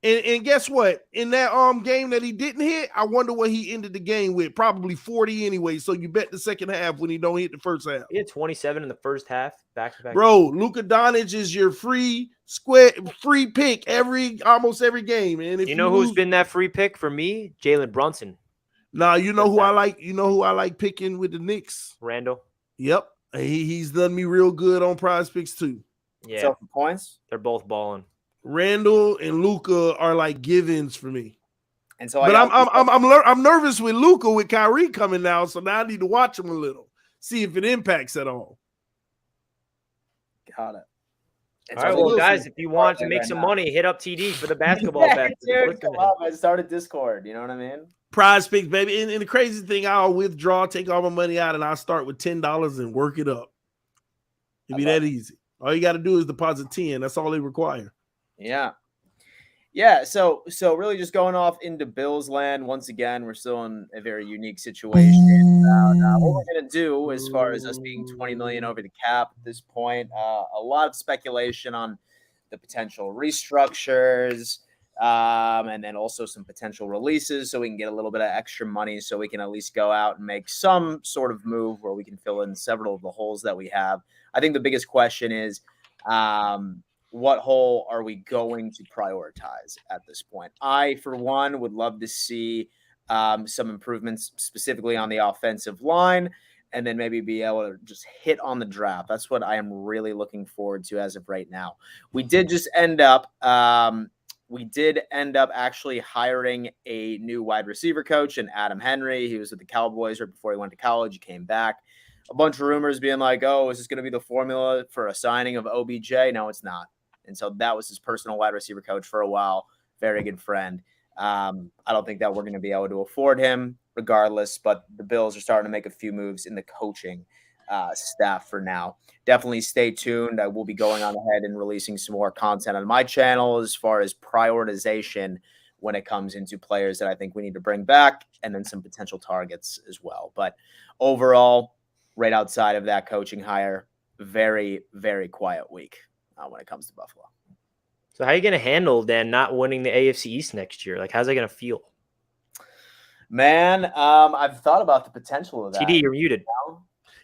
And guess what? In that game that he didn't hit, I wonder what he ended the game with. Probably 40 anyway. So you bet the second half when he don't hit the first half. He had 27 in the first half, back to back. Bro, Luka Doncic is your free pick almost every game. And if you know who's been that free pick for me? Jalen Brunson. Nah, you know who I like. You know who I like picking with the Knicks? Randall. Yep, he's done me real good on Prize Picks too. Yeah, So for points, they're both balling. Randall and Luka are like givens for me. and so But I'm nervous with Luka with Kyrie coming now, so now I need to watch him a little, see if it impacts at all. Got it. All right, well, guys, if you want to make some money, hit up TD for the basketball bet. Dude, come on, I started Discord. You know what I mean? Prize Picks, baby. And the crazy thing, I'll withdraw, take all my money out, and I'll start with $10 and work it up. It'd be that easy. All you got to do is deposit 10. That's all they require. Yeah. Yeah. So really just going off into Bills land. Once again, we're still in a very unique situation. What we're going to do as far as us being 20 million over the cap at this point, a lot of speculation on the potential restructures, and then also some potential releases so we can get a little bit of extra money so we can at least go out and make some sort of move where we can fill in several of the holes that we have. I think the biggest question is, what hole are we going to prioritize at this point? I, for one, would love to see some improvements specifically on the offensive line, and then maybe be able to just hit on the draft. That's what I am really looking forward to as of right now. We did end up actually hiring a new wide receiver coach in Adam Henry. He was with the Cowboys right before he went to college. He came back. A bunch of rumors being like, oh, is this going to be the formula for a signing of OBJ? No, it's not. And so that was his personal wide receiver coach for a while. Very good friend. I don't think that we're going to be able to afford him regardless, but the Bills are starting to make a few moves in the coaching staff for now. Definitely stay tuned. I will be going on ahead and releasing some more content on my channel as far as prioritization when it comes into players that I think we need to bring back, and then some potential targets as well. But overall, right outside of that coaching hire, very, very quiet week when it comes to Buffalo. So how are you going to handle, Dan, not winning the AFC East next year? Like, how's that going to feel? Man, I've thought about the potential of that. TD, you're muted.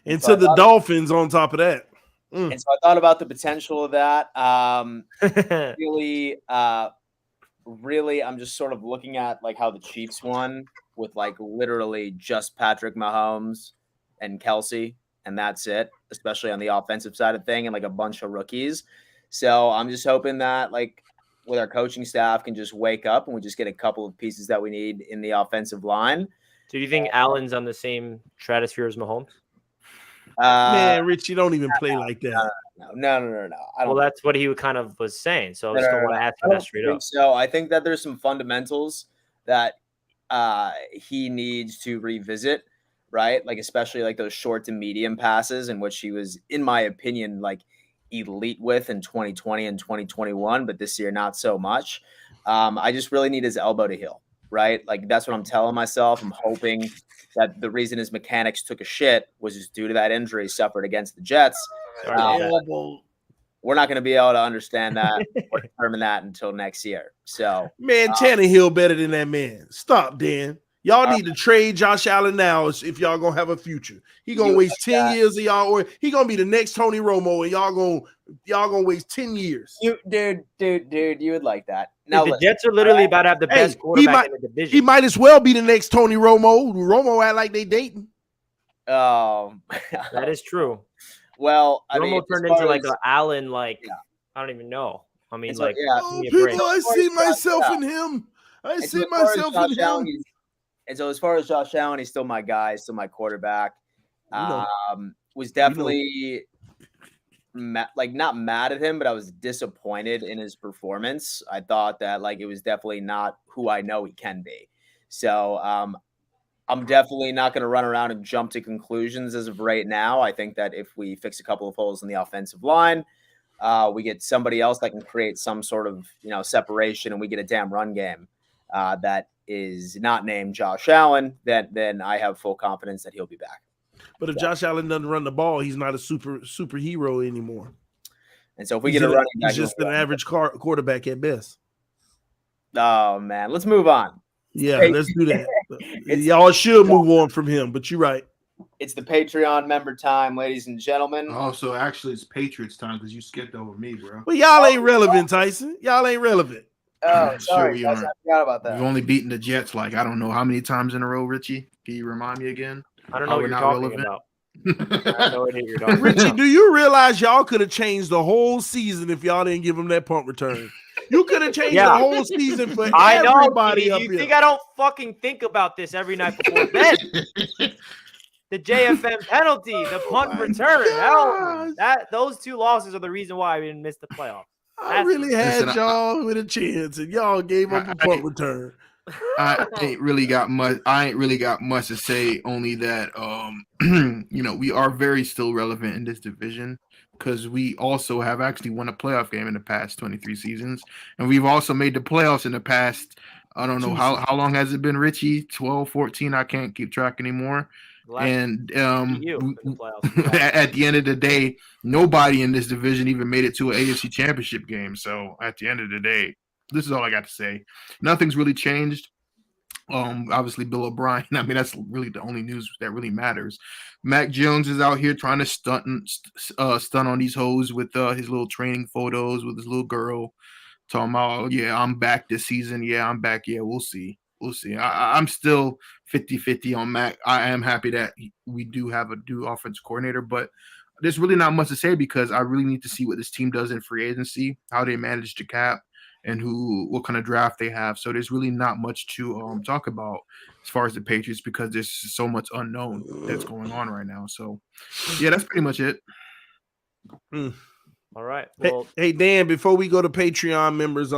And so the Dolphins on top of that. And so I thought about the potential of that. Really, I'm just sort of looking at like how the Chiefs won with like literally just Patrick Mahomes and Kelsey, and that's it, especially on the offensive side of thing, and like a bunch of rookies. So I'm just hoping that like with our coaching staff can just wake up and we just get a couple of pieces that we need in the offensive line. So do you think Allen's on the same stratosphere as Mahomes? Man, Rich, you don't even play like that. No. Well, that's what he kind of was saying. So I just don't want to ask him that straight up. So I think that there's some fundamentals that he needs to revisit, right? Like especially like those short to medium passes, in which he was, in my opinion, like elite with in 2020 and 2021, but this year not so much. I just really need his elbow to heal, right? Like that's what I'm telling myself. I'm hoping that the reason his mechanics took a shit was just due to that injury suffered against the Jets. we're not going to be able to understand that or determine that until next year. So, man, Tannehill better than that man. Stop, Dan. Y'all need to trade Josh Allen now if y'all gonna have a future. He gonna waste 10 years of y'all, or he gonna be the next Tony Romo, and y'all gonna waste 10 years. Dude, you would like that. Now the Jets are literally about to have the best quarterback in the division. He might as well be the next Tony Romo. Romo act like they dating. That is true. Well, Romo turned into like an Allen, I don't even know. I mean, like, people, I see myself in him. I see myself in him. And so as far as Josh Allen, he's still my guy, still my quarterback. Was definitely not mad at him, but I was disappointed in his performance. I thought that it was definitely not who I know he can be. So I'm definitely not going to run around and jump to conclusions as of right now. I think that if we fix a couple of holes in the offensive line, we get somebody else that can create some sort of separation, and we get a damn run game that is not named Josh Allen, then I have full confidence that he'll be back. But if Josh Allen doesn't run the ball, he's not a superhero anymore. And so if we get a running back, he's just an average quarterback at best. Oh man, let's move on. Yeah, let's do that. Y'all should move on from him, but you're right. It's the Patreon member time, ladies and gentlemen. Oh, so actually it's Patriots time because you skipped over me, bro. Well, y'all ain't relevant, Tyson. Y'all ain't relevant. Oh, sorry, guys, I forgot about that. We've only beaten the Jets I don't know how many times in a row, Richie. Can you remind me again? I don't know what you're talking about. I have no idea what you're talking Richie, about. do you realize y'all could have changed the whole season if y'all didn't give him that punt return? You could have changed the whole season for everybody up here. You think I don't fucking think about this every night before bed? The JFM penalty, the punt return. Those two losses are the reason why we didn't miss the playoffs. I really had y'all with a chance, and y'all gave up a punt return. I ain't really got much to say. Only that we are very still relevant in this division because we also have actually won a playoff game in the past 23 seasons, and we've also made the playoffs in the past. I don't know how long has it been, Richie? 12, 14? I can't keep track anymore. And at the end of the day, nobody in this division even made it to an AFC championship game. So at the end of the day, this is all I got to say. Nothing's really changed. Obviously Bill O'Brien. I mean, that's really the only news that really matters. Mac Jones is out here trying to stunt on these hoes with his little training photos with his little girl, talking about, I'm back this season. I'm back. We'll see. I'm still 50-50 on Mac. I am happy that we do have a new offensive coordinator, but there's really not much to say because I really need to see what this team does in free agency, how they manage the cap, and what kind of draft they have. So there's really not much to talk about as far as the Patriots because there's so much unknown that's going on right now. So, that's pretty much it. All right. Well, hey Dan, before we go to Patreon members,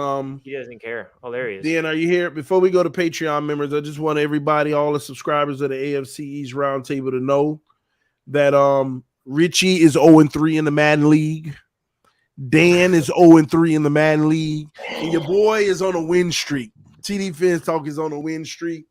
he doesn't care. Oh, there he is. Dan, are you here? Before we go to Patreon members, I just want everybody, all the subscribers of the AFC East Roundtable, to know that Richie is 0-3 in the Madden League. Dan is 0-3 in the Madden League, and your boy is on a win streak. TD Fans Talk is on a win streak.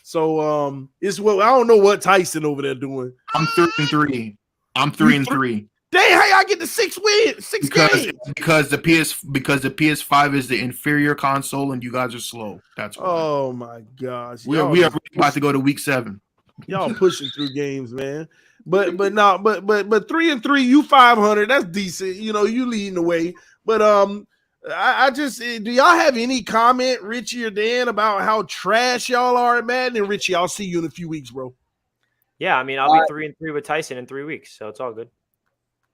So I don't know what Tyson over there doing. I'm 3-3. I'm 3-3. Dang, how y'all get the 6 wins? Games? Because the PS5 is the inferior console and you guys are slow. That's why. Oh my gosh. We are about to go to week 7. Y'all pushing through games, man. But 3-3, you 500. That's decent. You leading the way. But I just do y'all have any comment, Richie or Dan, about how trash y'all are at Madden? And Richie, I'll see you in a few weeks, bro. Yeah, I mean, I'll be 3-3 with Tyson in 3 weeks, so it's all good.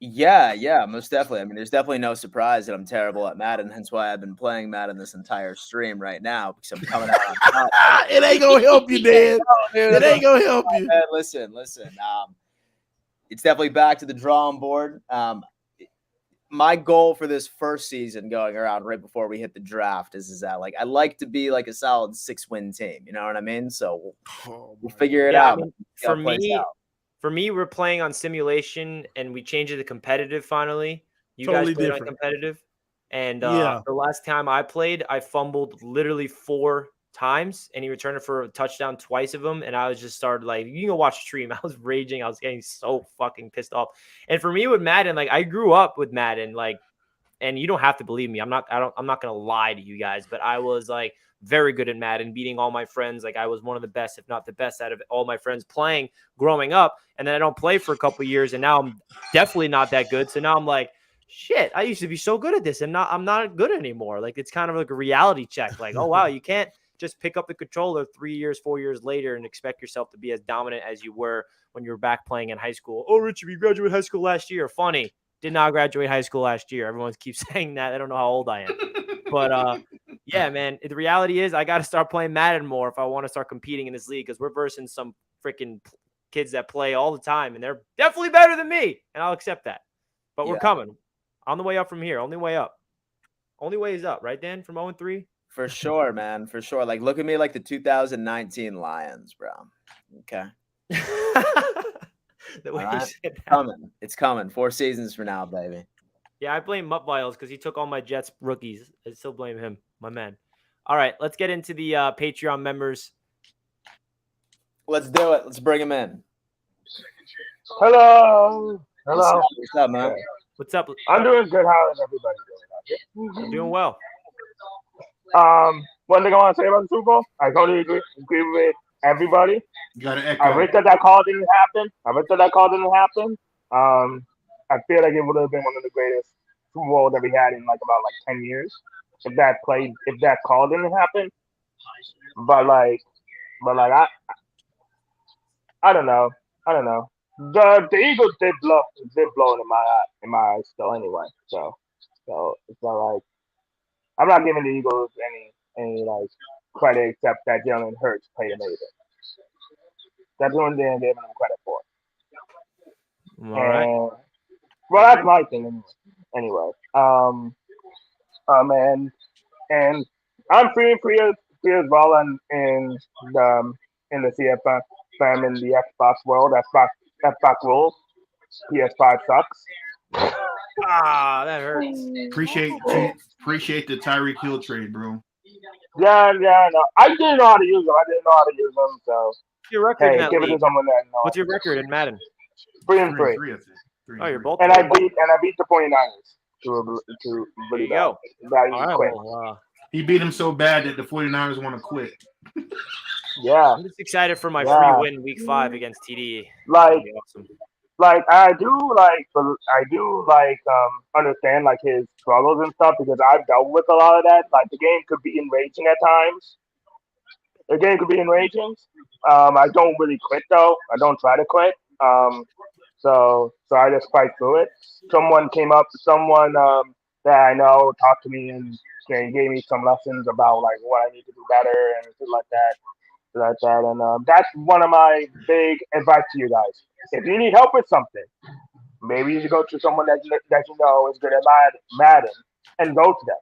Yeah, most definitely. I mean, there's definitely no surprise that I'm terrible at Madden. Hence why I've been playing Madden this entire stream right now because I'm coming out on top. It ain't gonna help you, Dan. It ain't gonna help you. Man, listen. It's definitely back to the drawing board. My goal for this first season going around right before we hit the draft is that I like to be a solid 6-win team. You know what I mean? So we'll figure it out. I mean, For me, we're playing on simulation, and we changed it to competitive finally. You totally guys played different. On competitive. And the last time I played, I fumbled literally 4 times, and he returned it for a touchdown twice of them. And I was just started you can go watch stream. I was raging. I was getting so fucking pissed off. And for me with Madden, I grew up with Madden. and you don't have to believe me. I'm not going to lie to you guys, but I was like very good at Madden, beating all my friends. Like I was one of the best, if not the best out of all my friends playing growing up. And then I don't play for a couple of years, and now I'm definitely not that good. So now I'm like, shit, I used to be so good at this, and I'm not good anymore. Like it's kind of like a reality check. Like, oh wow, you can't just pick up the controller 3 years, 4 years later and expect yourself to be as dominant as you were when you were back playing in high school. Oh, Richie, you graduated high school last year. Funny. Did not graduate high school last year. Everyone keeps saying that. I don't know how old I am. But yeah, man, the reality is I got to start playing Madden more if I want to start competing in this league, because we're versing some freaking kids that play all the time, and they're definitely better than me, and I'll accept that. But we're coming. On the way up from here. Only way up. Only way is up, right, Dan? From 0-3? For sure, man. For sure. Like, look at me like the 2019 Lions, bro. Okay. The way All right? you said that. Coming. It's coming. 4 seasons from now, baby. Yeah, I blame Mutt Viles because he took all my Jets rookies. I still blame him, my man. All right, let's get into the Patreon members. Let's do it. Let's bring him in. Hello. Hello. What's up, man? What's up? I'm doing good. How is everybody doing? I'm doing well. One thing I want to say about the Super Bowl, I totally agree with everybody. You got to echo. I wish that call didn't happen. I feel like it would have been one of the greatest Super Bowls that we had in about 10 years if that call didn't happen. But I don't know. The Eagles did blow in my eyes still anyway. So it's not like I'm not giving the Eagles any credit except that Jalen Hurts played amazing. That's the only thing I'm giving them credit for. All right. Well, that's my thing anyway. And I'm feeling free as well in the CFM in the Xbox world. Xbox rules. PS5 sucks. That hurts. Appreciate the Tyreek Hill trade, bro. Yeah, no. I didn't know how to use them. So What's your record in that give it league? to someone that knows. What's your record in Madden? 3-3. Oh, you're both. And I beat the 49ers to There you go. That All right, quick. well, He beat him so bad that the 49ers want to quit. Yeah. I'm just excited for my free win week 5 against TD. Like, awesome. I do understand his struggles and stuff because I've dealt with a lot of that. Like the game could be enraging at times. I don't really quit though. I don't try to quit. So I just fight through it. Someone that I know talked to me and they gave me some lessons about what I need to do better and things like that. And that's one of my big advice to you guys. If you need help with something, maybe you should go to someone that you know is good at Madden and go to them.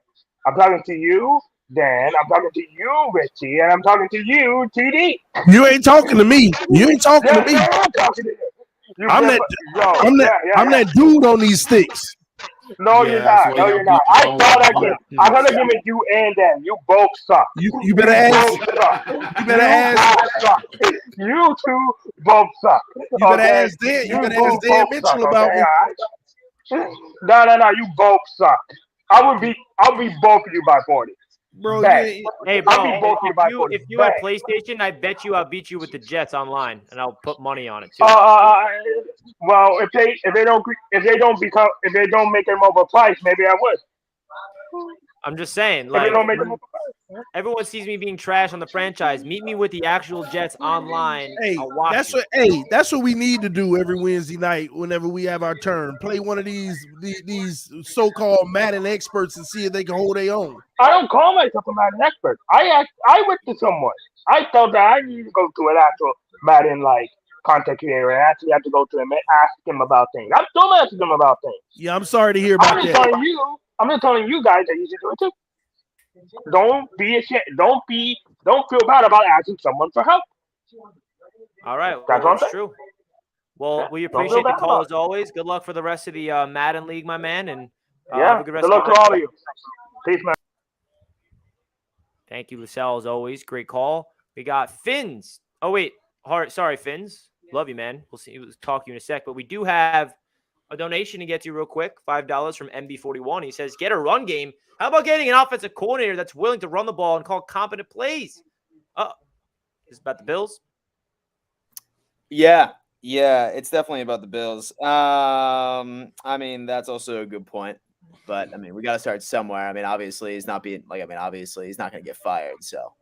I'm talking to you, Dan. I'm talking to you, Richie, and I'm talking to you, TD. You ain't talking to me. You ain't talking to me. I'm talking to you. I'm that dude on these sticks. No, you're not. I thought I gave it you and Dan. You both suck. You better ask. You better ask. You two both suck. You better ask Dan. You better ask Dan Mitchell about me. No. You both suck. I'll beat both of you by 40. Bro, hey, bro, if you had Bet. PlayStation, I bet you I'll beat you with the Jets online, and I'll put money on it too. Well, if they don't make them overpriced, maybe I would. I'm just saying, If they don't make them overpriced. everyone sees me being trash on the franchise. Meet me with the actual Jets online. Hey, I'll watch that's what we need to do every Wednesday night whenever we have our turn. Play one of these so-called Madden experts and see if they can hold their own. I don't call myself a Madden expert. I went to someone. I felt that I needed to go to an actual Madden content creator and actually have to go to him and ask him about things. I'm still asking him about things. Yeah, I'm sorry to hear about I'm that. just telling you guys that you should do it too. Don't be ashamed. Don't feel bad about asking someone for help. All right, That's what I'm that's saying. true. Well, we Don't feel appreciate the bad call about as always. Good luck for the rest of the Madden League, my man, and have a good rest Good of luck the to night. all of you. Peace, man. Thank you, LaSalle, as always. Great call. We got Fins. Oh, wait. Sorry, Fins. Love you, man. We'll see. We'll talk to you in a sec. But we do have a donation to get to real quick. $5 from MB41. He says, get a run game. How about getting an offensive coordinator that's willing to run the ball and call competent plays? Is it about the Bills? Yeah, it's definitely about the Bills. I mean, that's also a good point. But I mean, we got to start somewhere. I mean, obviously, he's not going to get fired. So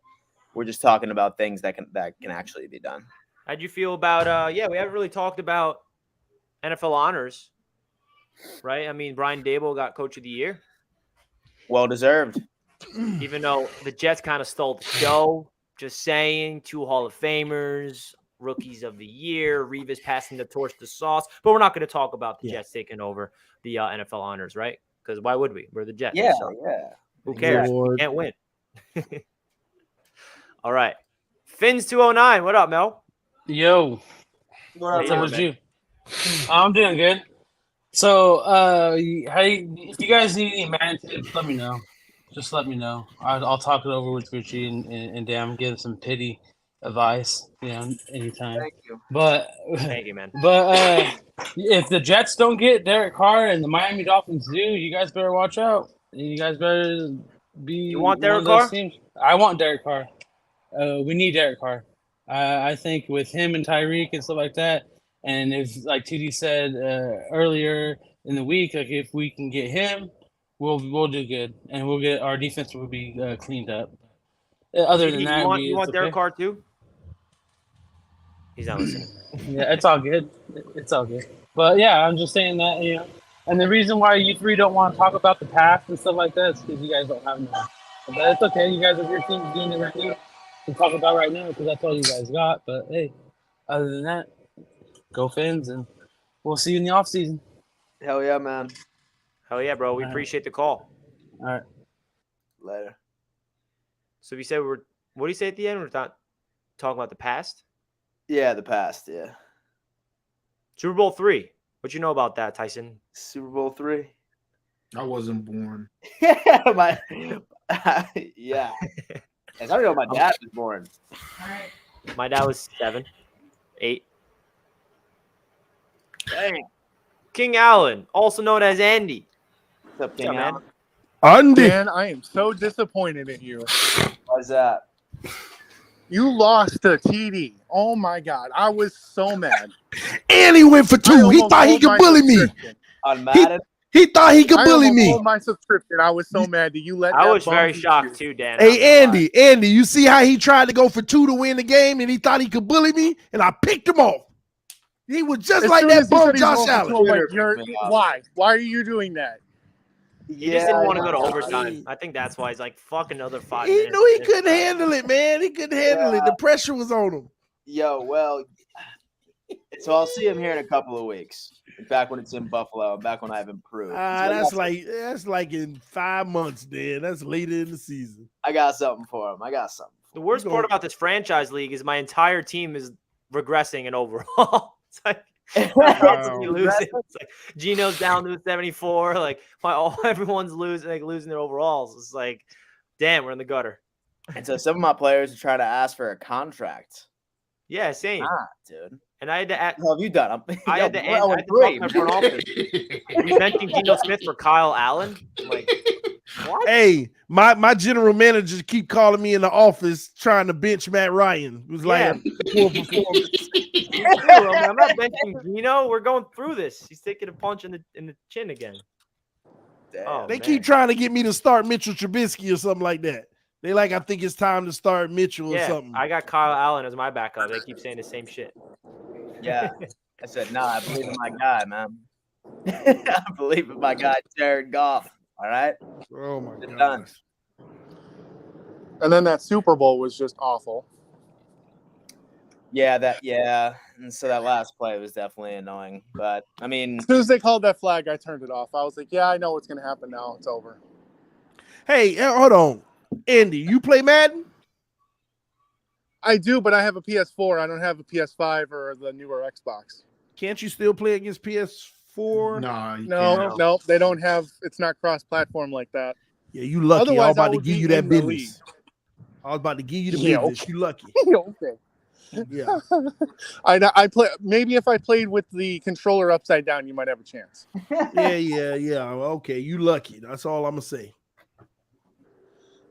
we're just talking about things that can actually be done. How'd you feel about? We haven't really talked about NFL honors, right? I mean, Brian Daboll got Coach of the Year. Well deserved. Even though the Jets kind of stole the show. Just saying, 2 Hall of Famers, Rookies of the Year, Revis passing the torch to Sauce. But we're not going to talk about the Jets taking over the NFL honors, right? Because why would we? We're the Jets. Yeah, so yeah. Who cares? Lord. We can't win. All right. Fins209, what up, Mel? Yo. What's up with you? I'm doing good. So, if you guys need any man tips, let me know. Just let me know. I'll talk it over with Richie and Dan. Give some pity advice, anytime. Thank you. But Thank you, man. But if the Jets don't get Derek Carr and the Miami Dolphins do, you guys better watch out. You guys better be. You want Derek Carr? Teams. I want Derek Carr. We need Derek Carr. I think with him and Tyreek and stuff like that, and if, like TD said earlier in the week, like if we can get him, we'll do good, and we'll get our defense will be cleaned up. Other than that, you want Derek Carr too? He's not listening. Yeah, it's all good. It's all good. But yeah, I'm just saying that, and the reason why you three don't want to talk about the past and stuff like that is because you guys don't have none. But it's okay. You guys have your team doing it right now. To talk about right now because that's all you guys got. But hey, other than that, go Fins, and we'll see you in the offseason. Hell yeah, man. Hell yeah, bro. We appreciate the call. All right. Later. So we said what do you say at the end? We're not talking about the past? Yeah, the past, yeah. Super Bowl III. What you know about that, Tyson? Super Bowl III. I wasn't born. Yeah. I don't know. My dad was born. My dad was 7, 8. Dang. King Allen, also known as Andy. What's up, King Allen? Andy. Dan, I am so disappointed in you. Why's that? You lost to TD. Oh my God, I was so mad. And he went for 2. He thought he could bully me. On Madden? He thought he could bully me. I my subscription. I was so mad that you let. I that was very beat shocked you. too, Dan. Hey, Andy, you see how he tried to go for 2 to win the game and he thought he could bully me and I picked him off. He was just As like soon that as he bum said he was Josh going for 2, Allen. I'm like, why? Why are you doing that? He just didn't want to go to overtime. I think that's why he's like, fuck another 5 He minutes. knew he couldn't handle it, man. He couldn't handle it. The pressure was on him. Yo, well, so I'll see him here in a couple of weeks. Back when it's in Buffalo, back when I've improved. That's like in 5 months, Dan. That's later in the season. I got something for him. The worst part about this franchise league is my entire team is regressing in overall. It's like constantly losing. It's like Gino's down to 74. Like everyone's losing their overalls. It's like, damn, we're in the gutter. And so some of my players are trying to ask for a contract. Yeah, same. Dude. And I had to ask. What have you done? I had to talk to my front office. Are you benching Geno Smith for Kyle Allen? I'm like, what? Hey, my general manager keep calling me in the office trying to bench Matt Ryan. It was like poor performance. I'm not benching Geno. We're going through this. He's taking a punch in the chin again. They keep trying to get me to start Mitchell Trubisky or something like that. They I think it's time to start Mitchell or something. I got Kyle Allen as my backup. They keep saying the same shit. Yeah. I said, I believe in my guy, man. I believe in my guy, Jared Goff. All right? Oh, my God. Done. And then that Super Bowl was just awful. Yeah. And so that last play was definitely annoying. But, I mean. As soon as they called that flag, I turned it off. I was like, yeah, I know what's going to happen now. It's over. Hey, hold on. Andy, you play Madden? I do, but I have a PS4. I don't have a PS5 or the newer Xbox. Can't you still play against PS4? Nah, No, they don't have. It's not cross-platform like that. Yeah, you lucky. I was about to give you that league. business. I was about to give you the Yeah, business. okay. You lucky. Okay. Yeah. I play. Maybe if I played with the controller upside down, you might have a chance. Yeah. Okay, you lucky. That's all I'm gonna say.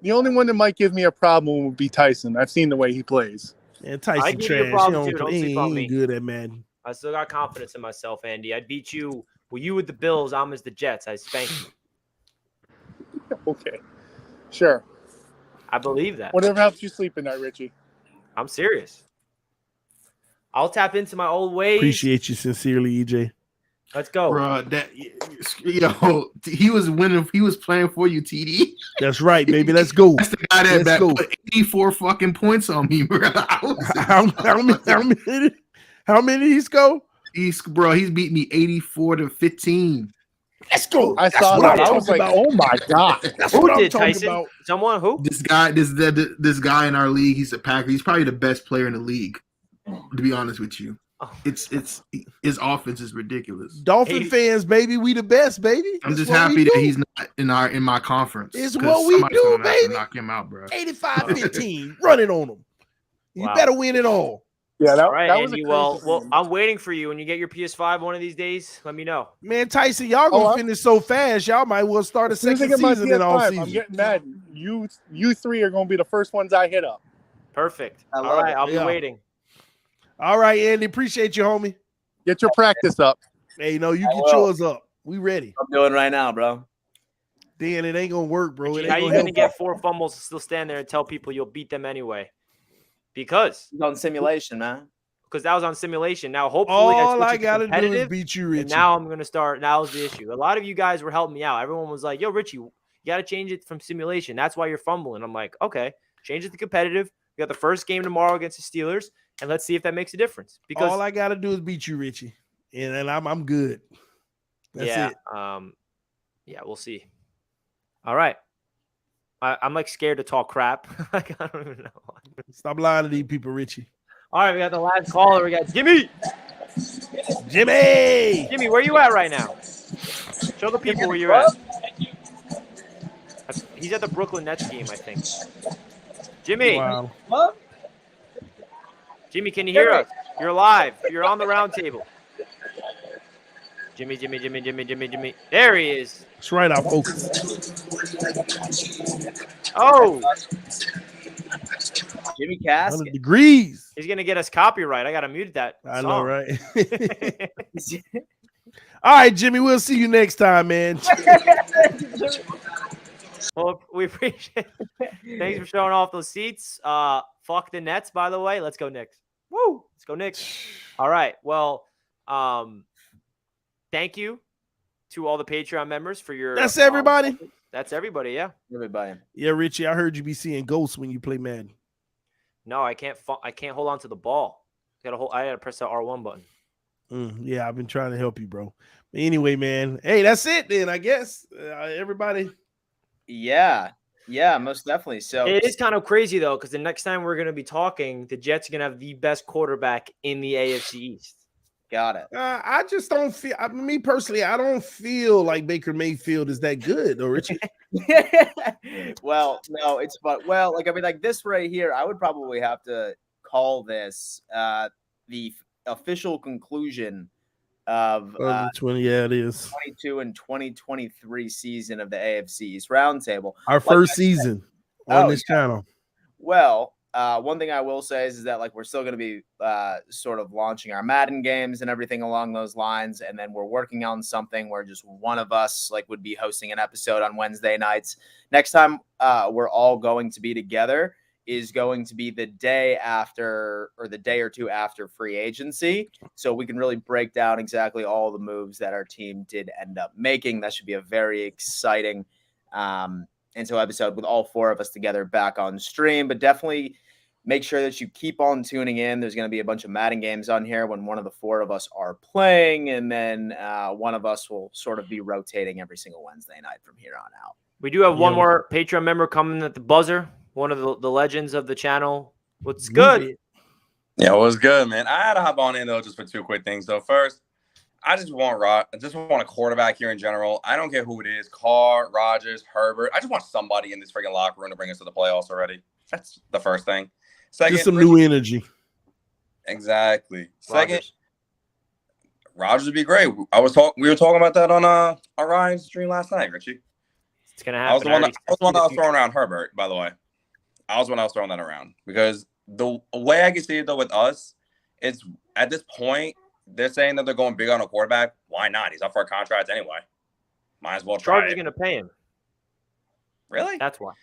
The only one that might give me a problem would be Tyson. I've seen the way he plays. And I Tyson give you a trash. problem He too. don't Don't play. sleep He on me. ain't good at Madden. I still got confidence in myself, Andy. I'd beat you. Well, you with the Bills, I'm as the Jets. I spank you. Okay, sure. I believe that. Whatever helps you sleep at night, Richie. I'm serious. I'll tap into my old ways. Appreciate you sincerely, EJ. Let's go. Bro, he was winning. He was playing for you, TD. That's right, baby. Let's go. That's the guy that Let's go. put 84 fucking points on me, bro. How many he's go? He's beat me 84-15. Let's go. I That's saw what that. I'm I was talking like, about. oh my god. That's Who what I'm did, talking Tyson? about. Someone who? This guy in our league, he's a Packer. He's probably the best player in the league, to be honest with you. Oh. It's his offense is ridiculous. Dolphin fans, baby, we the best, baby. I'm It's just what happy we that do. he's not in my conference. It's 'cause what we somebody's do, gonna have to baby. knock him out, bro. 85-15. Running on them. You Wow. better win it all. Yeah, All right, that was Andy. a Well, crazy game. I'm waiting for you. When you get your PS5 one of these days, let me know. Man, Tyson, y'all gonna Oh, finish so fast. Y'all might well start a As soon as I second get my season in all PS5, season. I'm getting mad. You three are going to be the first ones I hit up. Perfect. I All love right, it. I'll be Yeah. waiting. All right, Andy. Appreciate you, homie. Get your practice up. Hey, you I get will. yours up. We ready. I'm doing right now, bro. Dan, it ain't gonna work, bro. It How ain't you gonna gonna get 4 fumbles and still stand there and tell people you'll beat them anyway? Because He's on simulation, man. that was on simulation. Now, hopefully, All I switch it to gotta do is competitive, beat you, Richie. and now I'm gonna start. Now's the issue. A lot of you guys were helping me out. Everyone was like, "Yo, Richie, you got to change it from simulation. That's why you're fumbling." I'm like, "Okay, change it to competitive." We got the first game tomorrow against the Steelers, and let's see if that makes a difference. Because all I gotta do is beat you, Richie, and I'm good. That's yeah, it. Yeah, we'll see. All right. I'm like scared to talk crap. Like, I don't even know. Stop lying to these people, Richie. All right, we got the last caller. We got Jimmy. Jimmy, Where you at right now? Show the people where you're at. He's at the Brooklyn Nets game, I think. Jimmy. Wow. Jimmy, can you hear us? You're live. You're on the Roundtable. Jimmy. There he is. That's right, I'll focus. Oh, Jimmy 100 Casket. degrees. he's going to get us copyright. I got to mute that I song. know, right? All right, Jimmy, we'll see you next time, man. Well, we appreciate it. Thanks for showing off those seats. Fuck the Nets, by the way. Let's go Knicks. Woo! Let's go Knicks. All right. Well, thank you to all the Patreon members for your. That's everybody. That's everybody. Yeah. Everybody. Yeah, Richie, I heard you be seeing ghosts when you play Madden. No, I can't. I can't hold on to the ball. I gotta press that R1 button. Yeah, I've been trying to help you, bro. But anyway, man. Hey, that's it then, I guess. Everybody. Yeah, most definitely. So It is kind of crazy though, because the next time we're gonna be talking, the Jets are gonna have the best quarterback in the AFC East. got it. I just don't feel. Me personally, I don't feel like Baker Mayfield is that good, though, Richie. Well, no, it's but like this right here, I would probably have to call this the official conclusion of 20, yeah, it is 22 and 2023 season of the AFC East Roundtable. our first season on this channel. Well, one thing I will say is that like we're still going to be sort of launching our Madden games and everything along those lines, and then we're working on something where just one of us like would be hosting an episode on Wednesday nights. Next time we're all going to be together is going to be the day after or the day or two after free agency, so we can really break down exactly all the moves that our team did end up making. That should be a very exciting episode with all 4 of us together back on stream. But definitely make sure that you keep on tuning in. There's going to be a bunch of Madden games on here when one of the 4 of us are playing, and then one of us will sort of be rotating every single Wednesday night from here on out. We do have one more Patreon member coming at the buzzer, one of the legends of the channel. What's good? Yeah, what's good, man? I had to hop on in though just for 2 quick things. Though first, I just want a quarterback here in general. I don't care who it is, Carr, Rodgers, Herbert. I just want somebody in this freaking locker room to bring us to the playoffs already. That's the first thing. Second, Just some new energy. Exactly. Second, Rodgers. Rodgers would be great. We were talking about that on Ryan's stream last night, Richie. It's gonna happen. I was the one that was throwing around Herbert, by the way. I was the one that was throwing that around because the way I can see it though with us, it's at this point they're saying that they're going big on a quarterback. Why not? He's up for a contract anyway. Might as well try Chargers it. are gonna pay him. Really? That's why.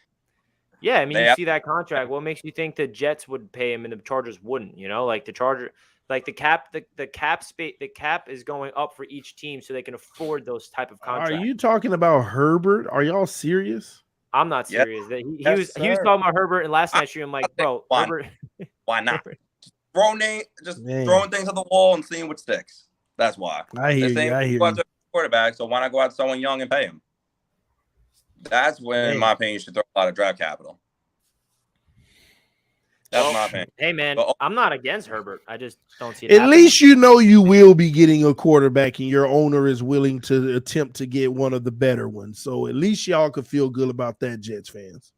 Yeah, I mean, you see that contract. What makes you think the Jets would pay him and the Chargers wouldn't? You know, like the cap is going up for each team so they can afford those type of contracts. Are you talking about Herbert? Are y'all serious? I'm not serious. Yep. He was talking about Herbert in last night's stream. I'm like, bro, Herbert. Why not? Throwing things at the wall and seeing what sticks. That's why. I hear you. Quarterback, so why not go out to someone young and pay him? That's when, in my opinion, you should throw a lot of draft capital. That's my opinion. Hey, man, I'm not against Herbert. I just don't see it. At least you know you will be getting a quarterback and your owner is willing to attempt to get one of the better ones. So at least y'all could feel good about that, Jets fans.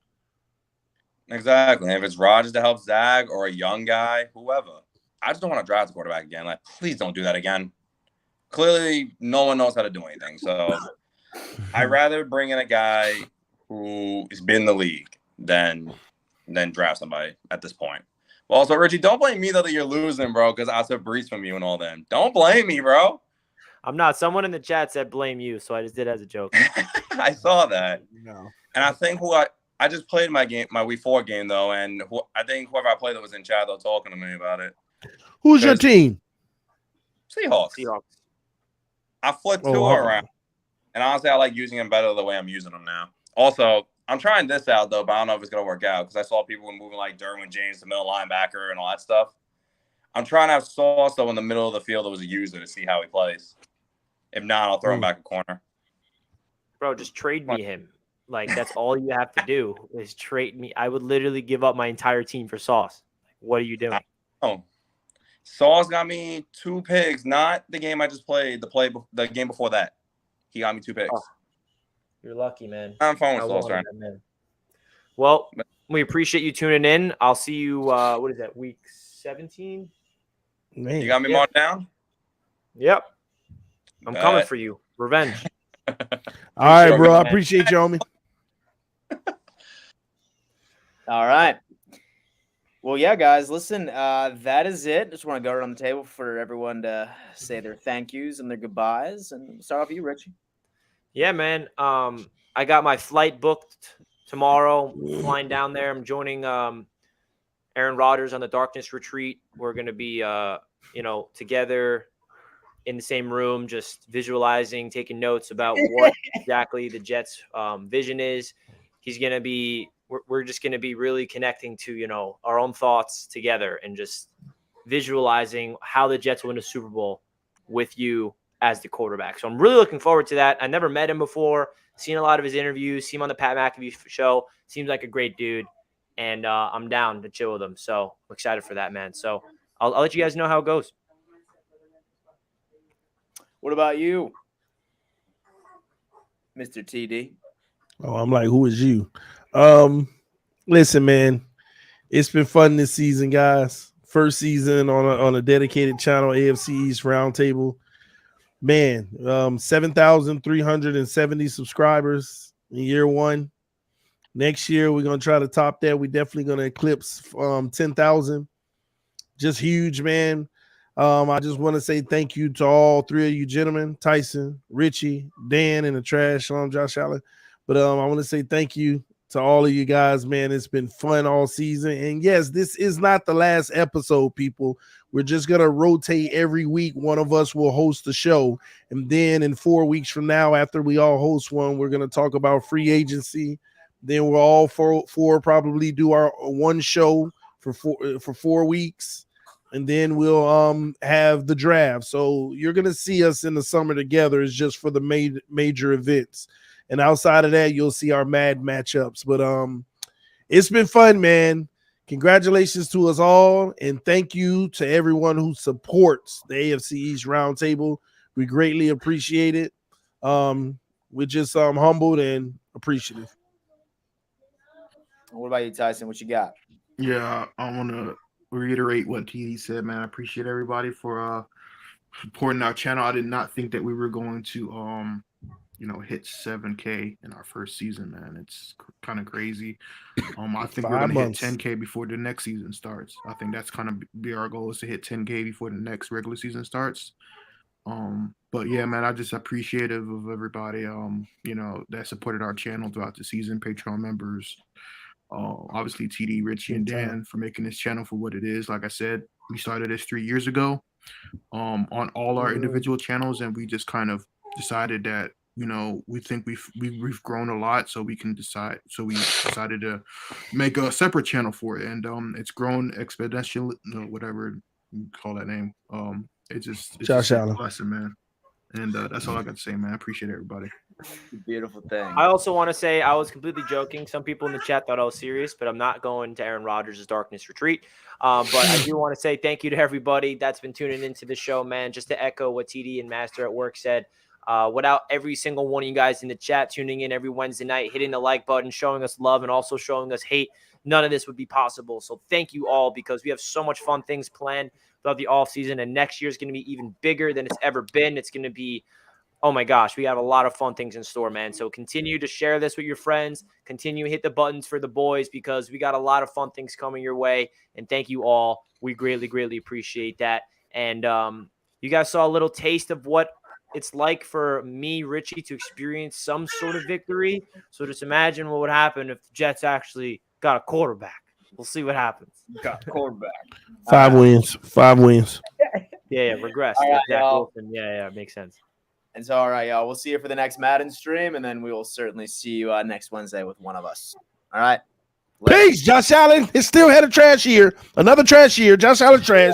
Exactly. And if it's Rodgers to help Zag or a young guy, whoever, I just don't want to draft a quarterback again. Like, please don't do that again. Clearly, no one knows how to do anything. So I'd rather bring in a guy who has been in the league than draft somebody at this point. Well, also, Richie, don't blame me though that you're losing, bro, because I took Brees from you and all them. Don't blame me, bro. I'm not. Someone in the chat said blame you, so I just did it as a joke. I saw that. No. And I think I just played my week 4 game though, and I think whoever I played that was in chat though talking to me about it. Who's your team? Seahawks. I flipped two around, and honestly, I like using them better the way I'm using them now. Also, I'm trying this out though, but I don't know if it's gonna work out because I saw people moving like Derwin James to middle linebacker and all that stuff. I'm trying to have Sauce though in the middle of the field as a user to see how he plays. If not, I'll throw him back a corner. Bro, just trade me him. Like that's all you have to do is trade me. I would literally give up my entire team for Sauce. What are you doing? Oh, Sauce got me 2 picks, not the game I just played. The game before that, he got me 2 picks. Oh, you're lucky, man. I'm fine with Sauce, right? Well, we appreciate you tuning in. I'll see you. What is that? Week 17. Man. You got me marked down. Yep. I'm coming for you. Revenge. All right, bro. I appreciate you, homie. All right. Well, yeah, guys, listen, that is it. Just want to go around the table for everyone to say their thank yous and their goodbyes. And start off with you, Richie. Yeah, man. I got my flight booked tomorrow, flying down there. I'm joining Aaron Rodgers on the Darkness Retreat. We're going to be, together in the same room, just visualizing, taking notes about what exactly the Jets' vision is. He's going to be we're just going to be really connecting to, our own thoughts together and just visualizing how the Jets win a Super Bowl with you as the quarterback. So I'm really looking forward to that. I never met him before, seen a lot of his interviews, seen him on the Pat McAfee show. Seems like a great dude, and I'm down to chill with him. So I'm excited for that, man. So I'll let you guys know how it goes. What about you, Mr. TD? Oh, I'm like, who is you? Listen, man, it's been fun this season, guys. First season on a dedicated channel, AFC East Roundtable. Man, 7,370 subscribers in year 1. Next year, we're going to try to top that. We're definitely going to eclipse 10,000. Just huge, man. I just want to say thank you to all 3 of you gentlemen, Tyson, Richie, Dan, and the trash, Josh Allen. But I want to say thank you to all of you guys, man. It's been fun all season. And yes, this is not the last episode, people. We're just going to rotate every week. One of us will host the show. And then in 4 weeks from now, after we all host one, we're going to talk about free agency. Then we'll all four probably do our one show for 4 weeks. And then we'll have the draft. So you're going to see us in the summer together. It's just for the major events. And outside of that, you'll see our mad matchups. But it's been fun, man. Congratulations to us all. And thank you to everyone who supports the AFC East Roundtable. We greatly appreciate it. We're just humbled and appreciative. What about you, Tyson? What you got? Yeah, I want to reiterate what TD said, man. I appreciate everybody for supporting our channel. I did not think that we were going to hit 7K in our first season, man. It's kind of crazy. I think we're 5 gonna hit months. 10K before the next season starts. I think that's kind of be our goal, is to hit 10K before the next regular season starts. But yeah, man, I just appreciative of everybody that supported our channel throughout the season. Patreon members, obviously TD, Richie, and Dan for making this channel for what it is. Like I said, we started this 3 years ago on all our individual channels, and we just kind of decided that we think we've grown a lot, so we decided to make a separate channel for it, and it's grown exponentially, whatever you call that name. It's Josh just a Allen. blessing, man. And that's all I got to say, man. I appreciate everybody. Beautiful thing. I also want to say I was completely joking. Some people in the chat thought I was serious, but I'm not going to Aaron Rodgers' darkness retreat. But I do want to say thank you to everybody that's been tuning into the show, man. Just to echo what TD and Master at Work said, without every single one of you guys in the chat tuning in every Wednesday night, hitting the like button, showing us love, and also showing us hate, none of this would be possible. So thank you all, because we have so much fun things planned throughout the offseason, and next year is going to be even bigger than it's ever been. It's going to be, oh my gosh, we have a lot of fun things in store, man. So continue to share this with your friends. Continue to hit the buttons for the boys, because we got a lot of fun things coming your way. And thank you all. We greatly, greatly appreciate that. And you guys saw a little taste of what it's like for me, Richie, to experience some sort of victory. So just imagine what would happen if the Jets actually got a quarterback. We'll see what happens. Got quarterback. 5 wins. 5 wins. Yeah, regress. All right, Zach y'all. Wilson. Yeah, makes sense. And so, all right, y'all. We'll see you for the next Madden stream, and then we will certainly see you next Wednesday with one of us. All right. Later. Peace. Josh Allen is still had a trash year. Another trash year. Josh Allen trash.